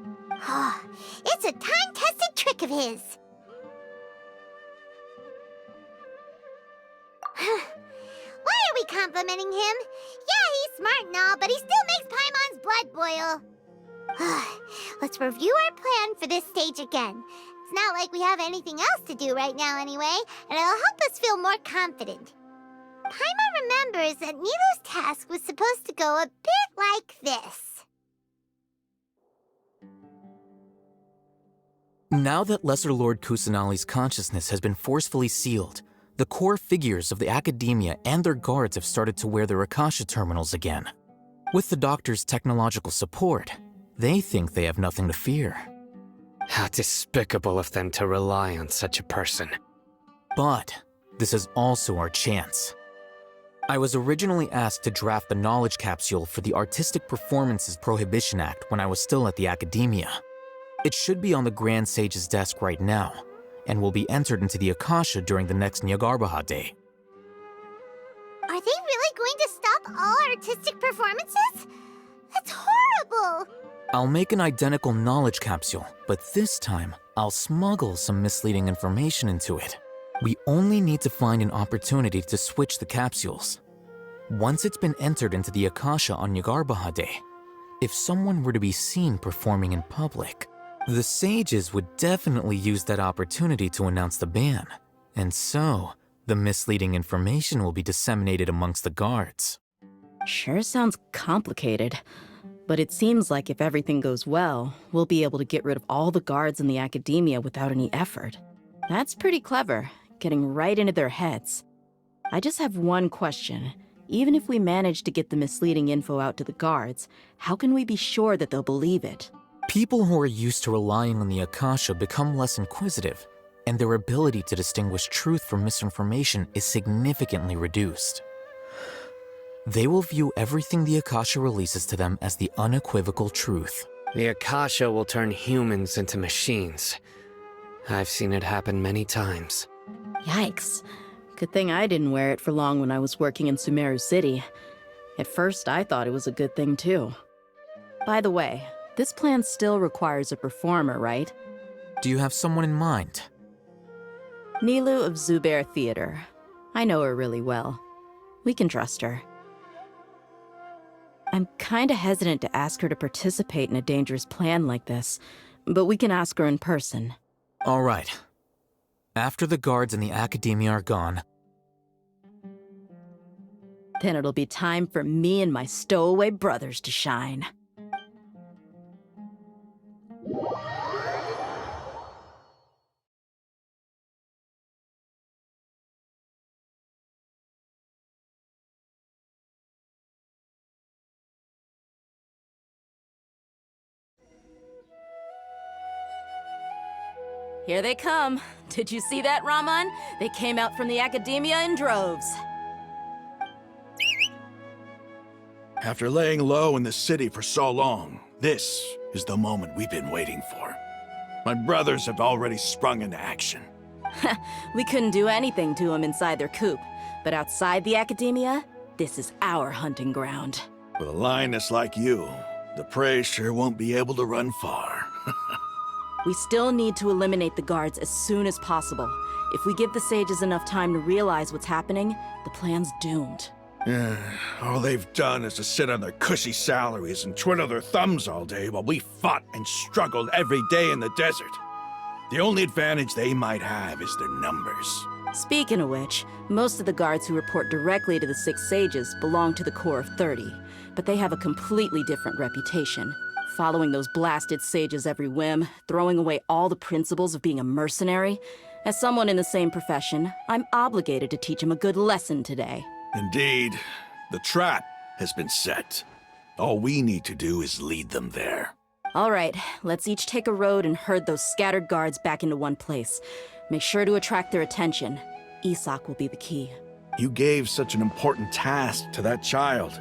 [SPEAKER 4] Oh, it's a time-tested trick of his. Why are we complimenting him? Yeah, he's smart and all, but he still makes Paimon's blood boil. Let's review our plan for this stage again. It's not like we have anything else to do right now anyway, and it'll help us feel more confident. Paimon remembers that Nilou's task was supposed to go a bit like this.
[SPEAKER 9] Now that Lesser Lord Kusanali's consciousness has been forcefully sealed, the core figures of the Academia and their guards have started to wear their Akasha terminals again. With the Doctor's technological support, they think they have nothing to fear.
[SPEAKER 3] How despicable of them to rely on such a person.
[SPEAKER 9] But this is also our chance. I was originally asked to draft the knowledge capsule for the Artistic Performances Prohibition Act when I was still at the Academia. It should be on the Grand Sage's desk right now, and will be entered into the Akasha during the next Nyargarbaha Day.
[SPEAKER 4] Are they really going to stop all artistic performances? That's horrible!
[SPEAKER 9] I'll make an identical knowledge capsule, but this time, I'll smuggle some misleading information into it. We only need to find an opportunity to switch the capsules. Once it's been entered into the Akasha on Nyargarbaha Day, if someone were to be seen performing in public, the sages would definitely use that opportunity to announce the ban, and so the misleading information will be disseminated amongst the guards.
[SPEAKER 2] Sure sounds complicated, but it seems like if everything goes well, we'll be able to get rid of all the guards in the Academia without any effort. That's pretty clever, getting right into their heads. I just have one question. Even if we manage to get the misleading info out to the guards, how can we be sure that they'll believe it?
[SPEAKER 9] People who are used to relying on the Akasha become less inquisitive, and their ability to distinguish truth from misinformation is significantly reduced. They will view everything the Akasha releases to them as the unequivocal truth.
[SPEAKER 3] The Akasha will turn humans into machines. I've seen it happen many times.
[SPEAKER 2] Yikes. Good thing I didn't wear it for long when I was working in Sumeru City. At first, I thought it was a good thing too. By the way, this plan still requires a performer, right?
[SPEAKER 9] Do you have someone in mind?
[SPEAKER 2] Nilou of Zubair Theater. I know her really well. We can trust her. I'm kinda hesitant to ask her to participate in a dangerous plan like this, but we can ask her in person.
[SPEAKER 9] All right. After the guards in the Academia are gone,
[SPEAKER 2] then it'll be time for me and my stowaway brothers to shine. Here they come. Did you see that, Raman? They came out from the Academia in droves.
[SPEAKER 17] After laying low in the city for so long, this is the moment we've been waiting for. My brothers have already sprung into action.
[SPEAKER 2] We couldn't do anything to them inside their coop, but outside the Academia, this is our hunting ground.
[SPEAKER 17] With a lioness like you, the prey sure won't be able to run far.
[SPEAKER 2] We still need to eliminate the guards as soon as possible. If we give the sages enough time to realize what's happening, the plan's doomed.
[SPEAKER 17] All they've done is to sit on their cushy salaries and twiddle their thumbs all day while we fought and struggled every day in the desert. The only advantage they might have is their numbers.
[SPEAKER 2] Speaking of which, most of the guards who report directly to the 6 sages belong to the Corps of 30, but they have a completely different reputation. Following those blasted sages every whim, throwing away all the principles of being a mercenary. As someone in the same profession, I'm obligated to teach them a good lesson today.
[SPEAKER 17] Indeed, the trap has been set. All we need to do is lead them there.
[SPEAKER 2] All right, let's each take a road and herd those scattered guards back into one place. Make sure to attract their attention. Isak will be the key.
[SPEAKER 17] You gave such an important task to that child.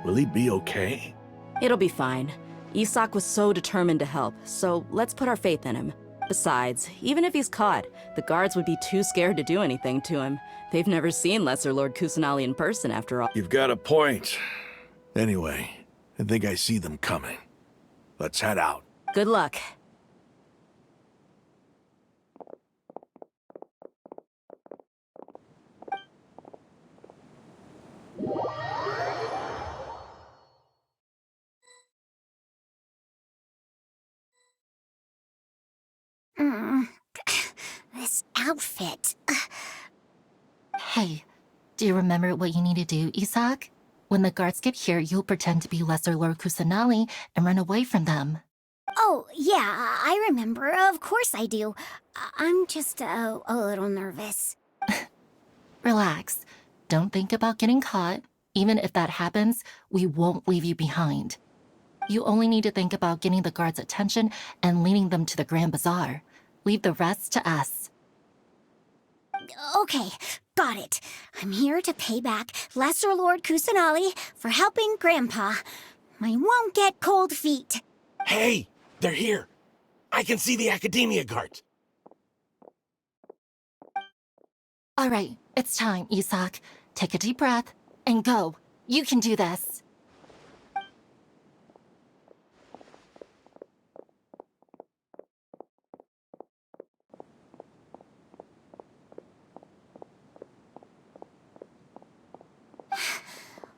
[SPEAKER 17] Will he be okay?
[SPEAKER 2] It'll be fine. Isak was so determined to help, so let's put our faith in him. Besides, even if he's caught, the guards would be too scared to do anything to him. They've never seen Lesser Lord Kusanali in person, after all.
[SPEAKER 17] You've got a point. Anyway, I think I see them coming. Let's head out.
[SPEAKER 2] Good luck.
[SPEAKER 4] This outfit.
[SPEAKER 18] Hey, do you remember what you need to do, Isak? When the guards get here, you'll pretend to be Lesser Lord Kusanali and run away from them.
[SPEAKER 4] Oh, yeah, I remember. Of course I do. I'm just a little nervous.
[SPEAKER 18] Relax. Don't think about getting caught. Even if that happens, we won't leave you behind. You only need to think about getting the guards' attention and leading them to the Grand Bazaar. Leave the rest to us.
[SPEAKER 4] Okay, got it. I'm here to pay back Lesser Lord Kusanali for helping Grandpa. I won't get cold feet.
[SPEAKER 15] Hey, they're here. I can see the Academia guards.
[SPEAKER 18] All right, it's time, Isak. Take a deep breath and go. You can do this.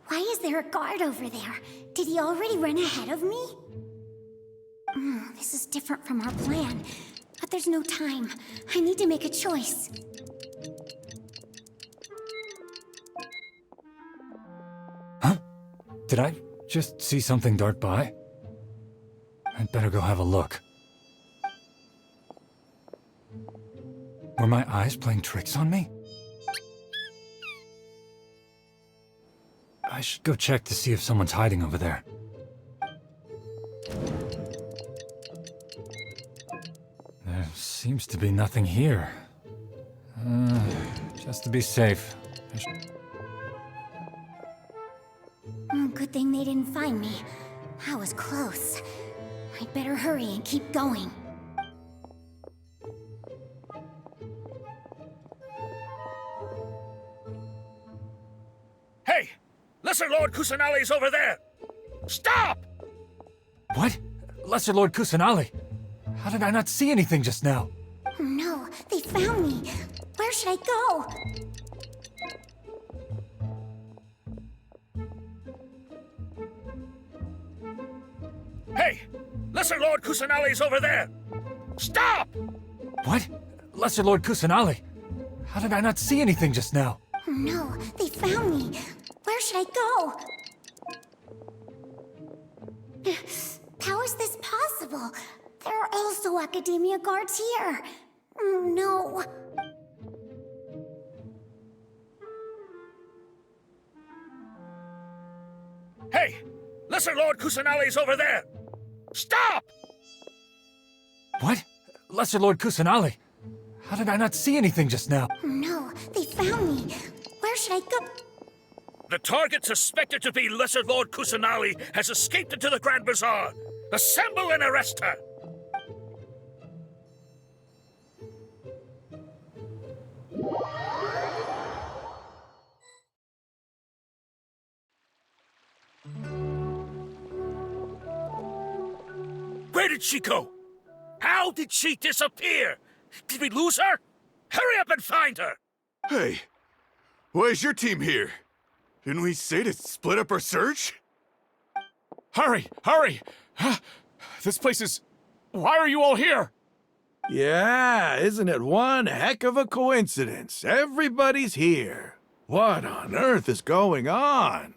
[SPEAKER 4] Why is there a guard over there? Did he already run ahead of me? This is different from our plan. But there's no time. I need to make a choice.
[SPEAKER 16] Huh? Did I just see something dart by? I'd better go have a look. Were my eyes playing tricks on me? I should go check to see if someone's hiding over there. There seems to be nothing here. Just to be safe.
[SPEAKER 4] Good thing they didn't find me. I was close. I'd better hurry and keep going.
[SPEAKER 17] Hey! Lesser Lord Kusanali's over there! Stop!
[SPEAKER 16] What? Lesser Lord Kusanali? How did I not see anything just now?
[SPEAKER 4] Oh no, they found me. Where should I go?
[SPEAKER 17] Hey! Lesser Lord Kusanali's over there! Stop!
[SPEAKER 16] What? Lesser Lord Kusanali? How did I not see anything just now?
[SPEAKER 4] Oh no, they found me. Where should I go? How is this possible? There are also Academia guards here. Oh no.
[SPEAKER 17] Hey! Lesser Lord Kusanali's over there! Stop!
[SPEAKER 16] What? Lesser Lord Kusanali? How did I not see anything just now?
[SPEAKER 4] Oh no, they found me. Where should I go?
[SPEAKER 17] The target suspected to be Lesser Lord Kusanali has escaped into the Grand Bazaar. Assemble and arrest her! Where did she go? How did she disappear? Did we lose her? Hurry up and find her!
[SPEAKER 19] Hey, why is your team here? Didn't we say to split up our search?
[SPEAKER 20] Hurry! Hurry! This place is... Why are you all here?
[SPEAKER 17] Yeah, isn't it one heck of a coincidence? Everybody's here. What on earth is going on?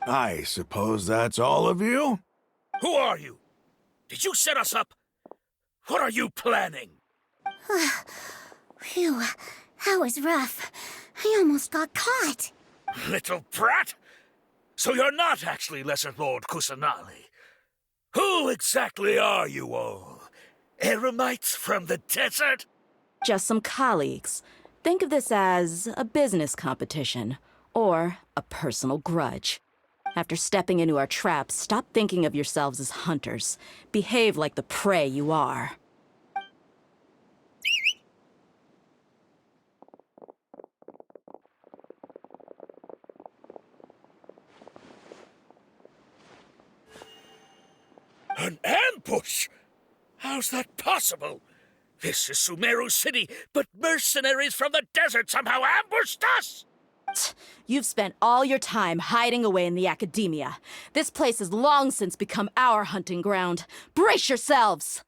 [SPEAKER 17] I suppose that's all of you? Who are you? Did you set us up? What are you planning?
[SPEAKER 4] Phew, that was rough. I almost got caught.
[SPEAKER 17] Little brat! So you're not actually Lesser Lord Kusanali. Who exactly are you all? Eremites from the desert?
[SPEAKER 2] Just some colleagues. Think of this as a business competition, or a personal grudge. After stepping into our traps, stop thinking of yourselves as hunters. Behave like the prey you are.
[SPEAKER 17] An
[SPEAKER 21] ambush! How's that possible? This is Sumeru City, but mercenaries from the desert somehow ambushed us!
[SPEAKER 2] You've spent all your time hiding away in the academia. This place has long since become our hunting ground. Brace yourselves!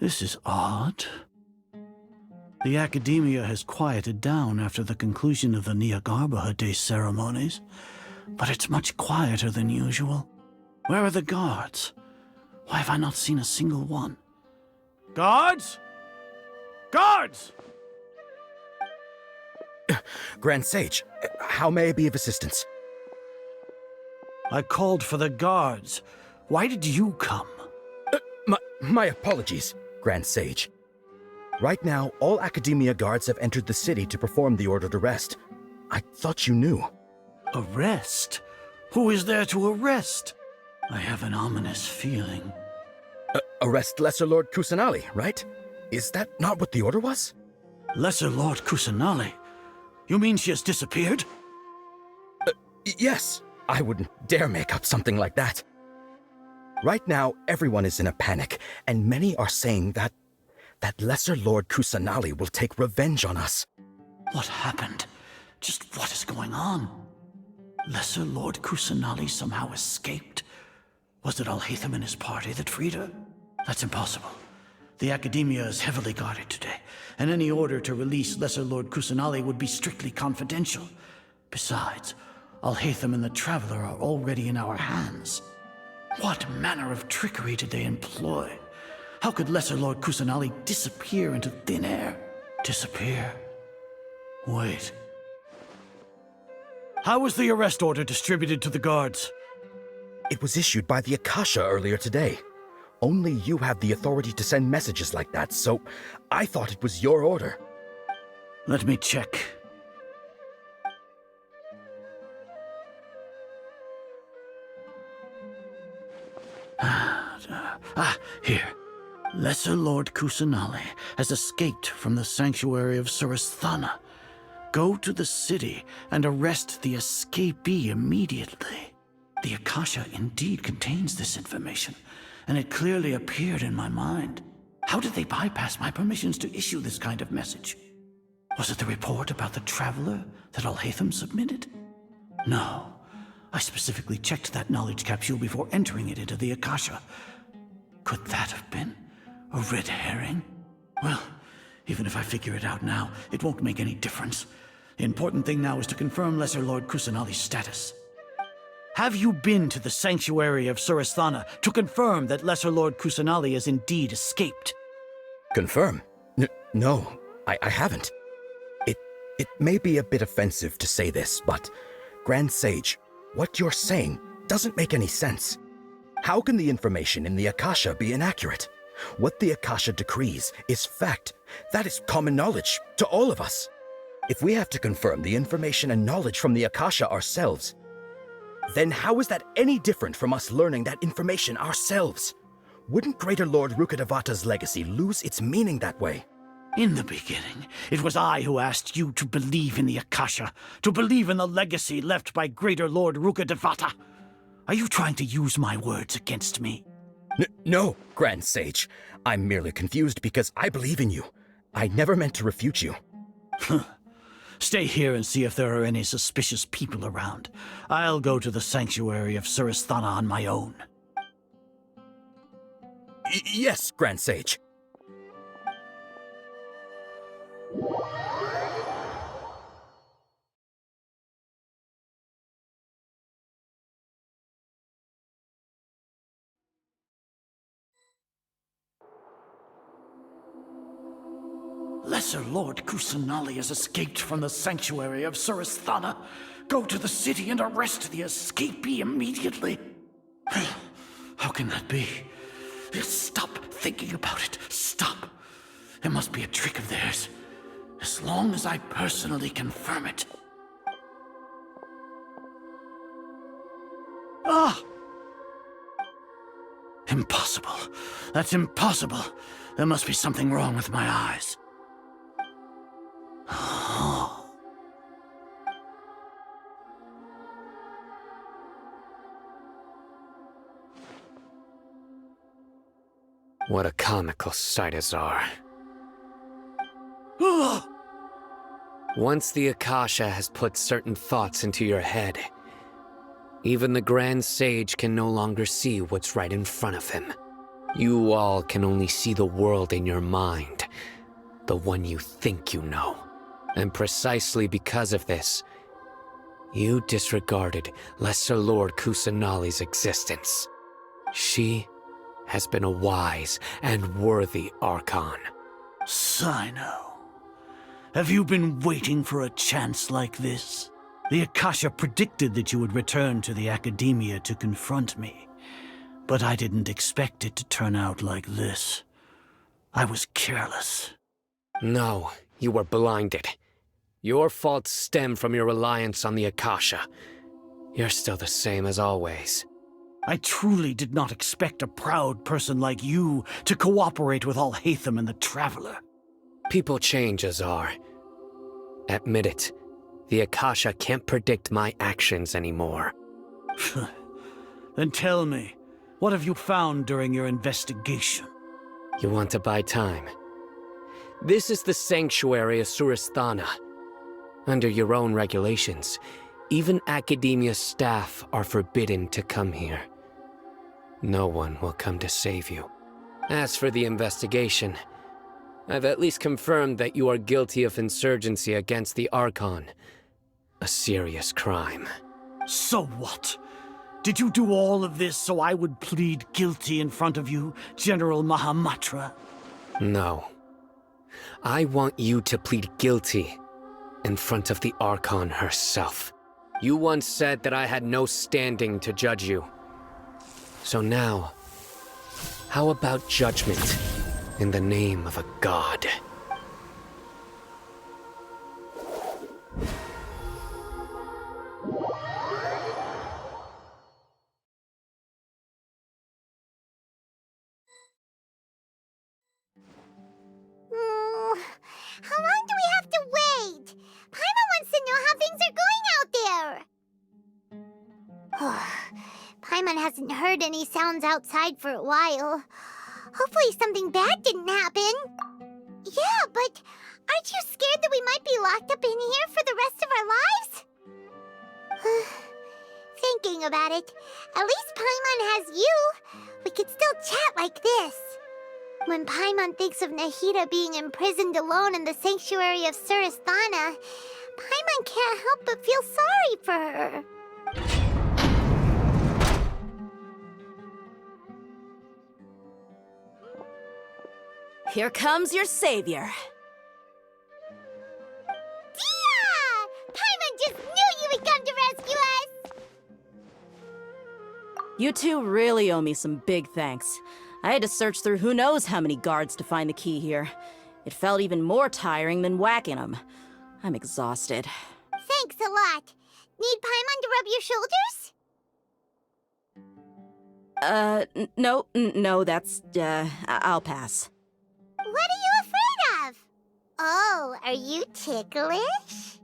[SPEAKER 7] This is odd. The academia has quieted down after the conclusion of the Nyargarbaha Day ceremonies, but it's much quieter than usual. Where are the guards? Why have I not seen a single one? Guards? Guards!
[SPEAKER 14] Grand Sage, how may I be of assistance?
[SPEAKER 7] I called for the guards. Why did you come?
[SPEAKER 14] My apologies, Grand Sage. Right now, all Academia guards have entered the city to perform the ordered arrest. I thought you knew.
[SPEAKER 7] Arrest? Who is there to arrest? I have an ominous feeling.
[SPEAKER 14] Arrest Lesser Lord Kusanali, right? Is that not what the order was?
[SPEAKER 7] Lesser Lord Kusanali? You mean she has disappeared?
[SPEAKER 14] Yes. I wouldn't dare make up something like that. Right now, everyone is in a panic, and many are saying that Lesser Lord Kusanali will take revenge on us.
[SPEAKER 7] What happened? Just what is going on? Lesser Lord Kusanali somehow escaped? Was it Alhaitham and his party that freed her? That's impossible. The Academia is heavily guarded today, and any order to release Lesser Lord Kusanali would be strictly confidential. Besides, Alhaitham and the Traveler are already in our hands. What manner of trickery did they employ? How could Lesser Lord Kusanali disappear into thin air? Disappear? Wait. How was the arrest order distributed to the guards?
[SPEAKER 14] It was issued by the Akasha earlier today. Only you have the authority to send messages like that, so I thought it was your order.
[SPEAKER 7] Let me check. Here. Lesser Lord Kusanali has escaped from the sanctuary of Surasthana. Go to the city and arrest the escapee immediately. The Akasha indeed contains this information, and it clearly appeared in my mind. How did they bypass my permissions to issue this kind of message? Was it the report about the Traveler that Alhaitham submitted? No. I specifically checked that knowledge capsule before entering it into the Akasha. Could that have been a red herring? Well, even if I figure it out now, it won't make any difference. The important thing now is to confirm Lesser Lord Kusanali's status. Have you been to the sanctuary of Surasthana to confirm that Lesser Lord Kusanali has indeed escaped?
[SPEAKER 14] Confirm? No, I haven't. It may be a bit offensive to say this, but Grand Sage, what you're saying doesn't make any sense. How can the information in the Akasha be inaccurate? What the Akasha decrees is fact. That is common knowledge to all of us. If we have to confirm the information and knowledge from the Akasha ourselves, then how is that any different from us learning that information ourselves? Wouldn't Greater Lord Rukkhadevata's legacy lose its meaning that way?
[SPEAKER 7] In the beginning, it was I who asked you to believe in the Akasha, to believe in the legacy left by Greater Lord Rukkhadevata. Are you trying to use my words against me?
[SPEAKER 14] No, Grand Sage. I'm merely confused because I believe in you. I never meant to refute you.
[SPEAKER 7] Stay here and see if there are any suspicious people around. I'll go to the sanctuary of Surasthana on my own.
[SPEAKER 14] Yes, Grand Sage.
[SPEAKER 7] Lesser Lord Kusanali has escaped from the sanctuary of Surasthana. Go to the city and arrest the escapee immediately. How can that be? Stop thinking about it. Stop. It must be a trick of theirs. As long as I personally confirm it. Ah! Impossible. That's impossible. There must be something wrong with my eyes.
[SPEAKER 3] What a comical sight, Azar. Once the Akasha has put certain thoughts into your head, even the Grand Sage can no longer see what's right in front of him. You all can only see the world in your mind, the one you think you know. And precisely because of this, you disregarded Lesser Lord Kusanali's existence. She has been a wise and worthy Archon.
[SPEAKER 7] Cyno. Have you been waiting for a chance like this? The Akasha predicted that you would return to the Academia to confront me. But I didn't expect it to turn out like this. I was careless.
[SPEAKER 3] No, you were blinded. Your faults stem from your reliance on the Akasha. You're still the same as always.
[SPEAKER 7] I truly did not expect a proud person like you to cooperate with Alhaitham and the Traveler.
[SPEAKER 3] People change, Azar. Admit it. The Akasha can't predict my actions anymore.
[SPEAKER 7] Then tell me, what have you found during your investigation?
[SPEAKER 3] You want to buy time? This is the sanctuary of Surasthana. Under your own regulations, even Academia staff are forbidden to come here. No one will come to save you. As for the investigation, I've at least confirmed that you are guilty of insurgency against the Archon. A serious crime.
[SPEAKER 7] So what? Did you do all of this so I would plead guilty in front of you, General Mahamatra?
[SPEAKER 3] No. I want you to plead guilty in front of the Archon herself. You once said that I had no standing to judge you. So now, how about judgment in the name of a god?
[SPEAKER 4] How long do we have to wait? Paimon wants to know how things are going out there. Paimon hasn't heard any sounds outside for a while. Hopefully something bad didn't happen. Yeah, but aren't you scared that we might be locked up in here for the rest of our lives? Thinking about it, at least Paimon has you. We could still chat like this. When Paimon thinks of Nahida being imprisoned alone in the sanctuary of Surasthana, Paimon can't help but feel sorry for her.
[SPEAKER 2] Here comes your savior.
[SPEAKER 4] Dehya! Paimon just knew you would come to rescue us!
[SPEAKER 2] You two really owe me some big thanks. I had to search through who knows how many guards to find the key here. It felt even more tiring than whacking them. I'm exhausted.
[SPEAKER 4] Thanks a lot. Need Paimon to rub your shoulders?
[SPEAKER 2] No, that's, I'll pass.
[SPEAKER 4] What are you afraid of? Oh, are you ticklish?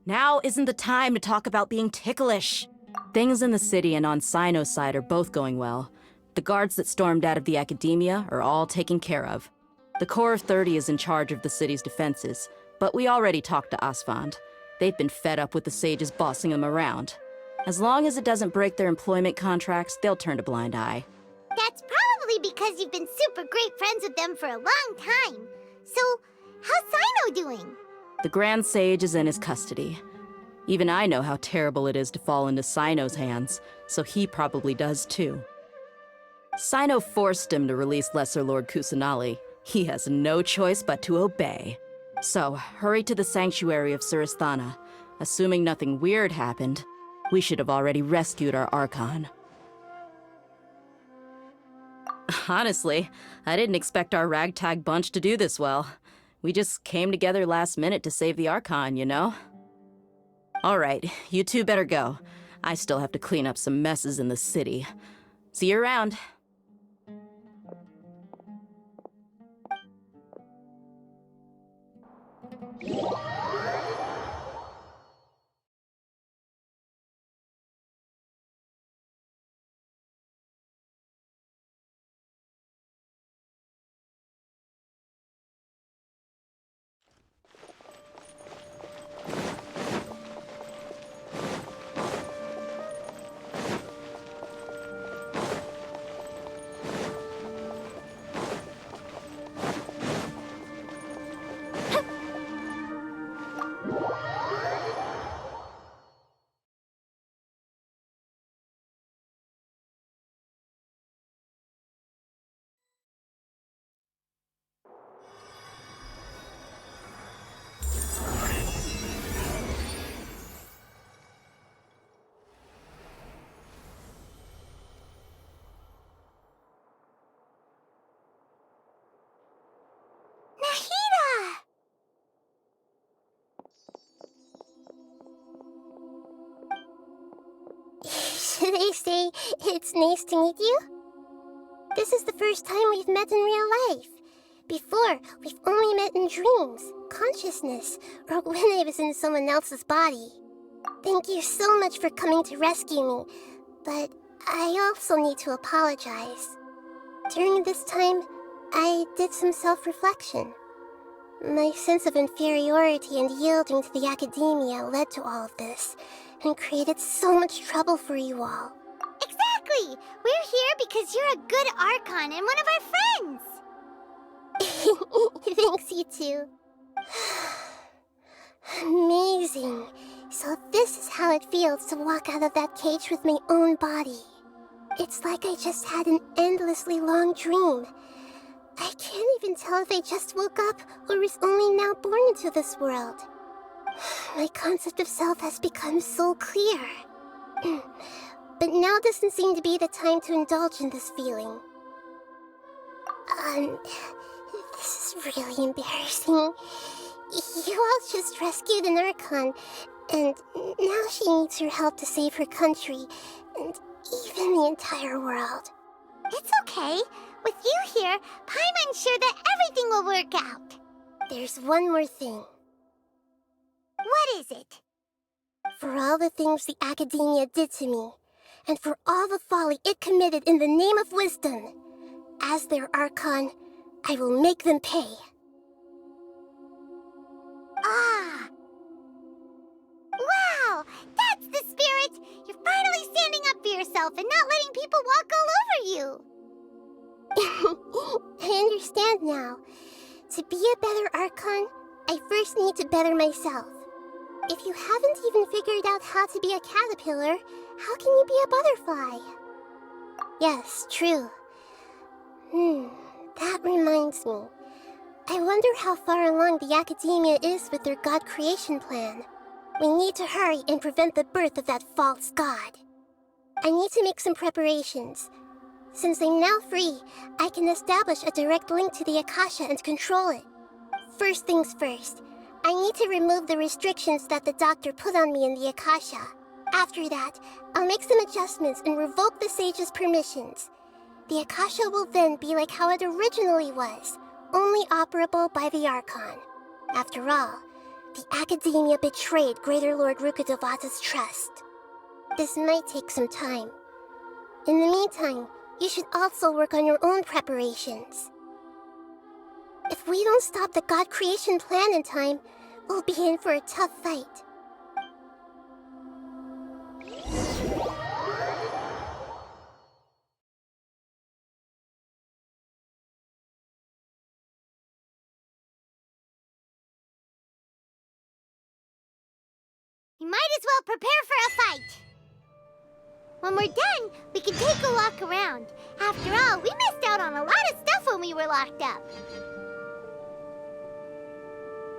[SPEAKER 2] Now isn't the time to talk about being ticklish. Things in the city and on Cyno's side are both going well. The guards that stormed out of the Academia are all taken care of. The Corps of 30 is in charge of the city's defenses, but we already talked to Asfand. They've been fed up with the sages bossing them around. As long as it doesn't break their employment contracts, they'll turn a blind eye.
[SPEAKER 4] That's probably because you've been super great friends with them for a long time. So, how's Cyno doing?
[SPEAKER 2] The Grand Sage is in his custody. Even I know how terrible it is to fall into Cyno's hands, so he probably does too. Cyno forced him to release Lesser Lord Kusanali. He has no choice but to obey. So, hurry to the sanctuary of Surasthana. Assuming nothing weird happened, we should have already rescued our Archon. Honestly, I didn't expect our ragtag bunch to do this well. We just came together last minute to save the Archon, you know? Alright, you two better go. I still have to clean up some messes in the city. See you around.
[SPEAKER 4] Should I say it's nice to meet you? This is the first time we've met in real life. Before, we've only met in dreams, consciousness, or when I was in someone else's body. Thank you so much for coming to rescue me, but I also need to apologize. During this time, I did some self-reflection. My sense of inferiority and yielding to the academia led to all of this, and created so much trouble for you all.
[SPEAKER 10] Exactly! We're here because you're a good Archon and one of our friends!
[SPEAKER 4] Thanks, you two. Amazing. So this is how it feels to walk out of that cage with my own body. It's like I just had an endlessly long dream. I can't even tell if I just woke up or was only now born into this world. My concept of self has become so clear. But now doesn't seem to be the time to indulge in this feeling. This is really embarrassing. You all just rescued an Archon, and now she needs your help to save her country, and even the entire world.
[SPEAKER 10] It's okay. With you here, Paimon's sure that everything will work out.
[SPEAKER 4] There's one more thing.
[SPEAKER 10] What is it?
[SPEAKER 4] For all the things the academia did to me, and for all the folly it committed in the name of wisdom, as their Archon, I will make them pay.
[SPEAKER 10] Ah! Wow! That's the spirit! You're finally standing up for yourself and not letting people walk all over you!
[SPEAKER 4] I understand now. To be a better Archon, I first need to better myself. If you haven't even figured out how to be a caterpillar, how can you be a butterfly? Yes, true. That reminds me. I wonder how far along the academia is with their god creation plan. We need to hurry and prevent the birth of that false god. I need to make some preparations. Since I'm now free, I can establish a direct link to the Akasha and control it. First things first, I need to remove the restrictions that the doctor put on me in the Akasha. After that, I'll make some adjustments and revoke the sage's permissions. The Akasha will then be like how it originally was, only operable by the Archon. After all, the academia betrayed Greater Lord Rukkhadevata's trust. This might take some time. In the meantime, you should also work on your own preparations. If we don't stop the god creation plan in time, we'll be in for a tough fight.
[SPEAKER 10] You might as well prepare for a fight. When we're done, we can take a walk around. After all, we missed out on a lot of stuff when we were locked up.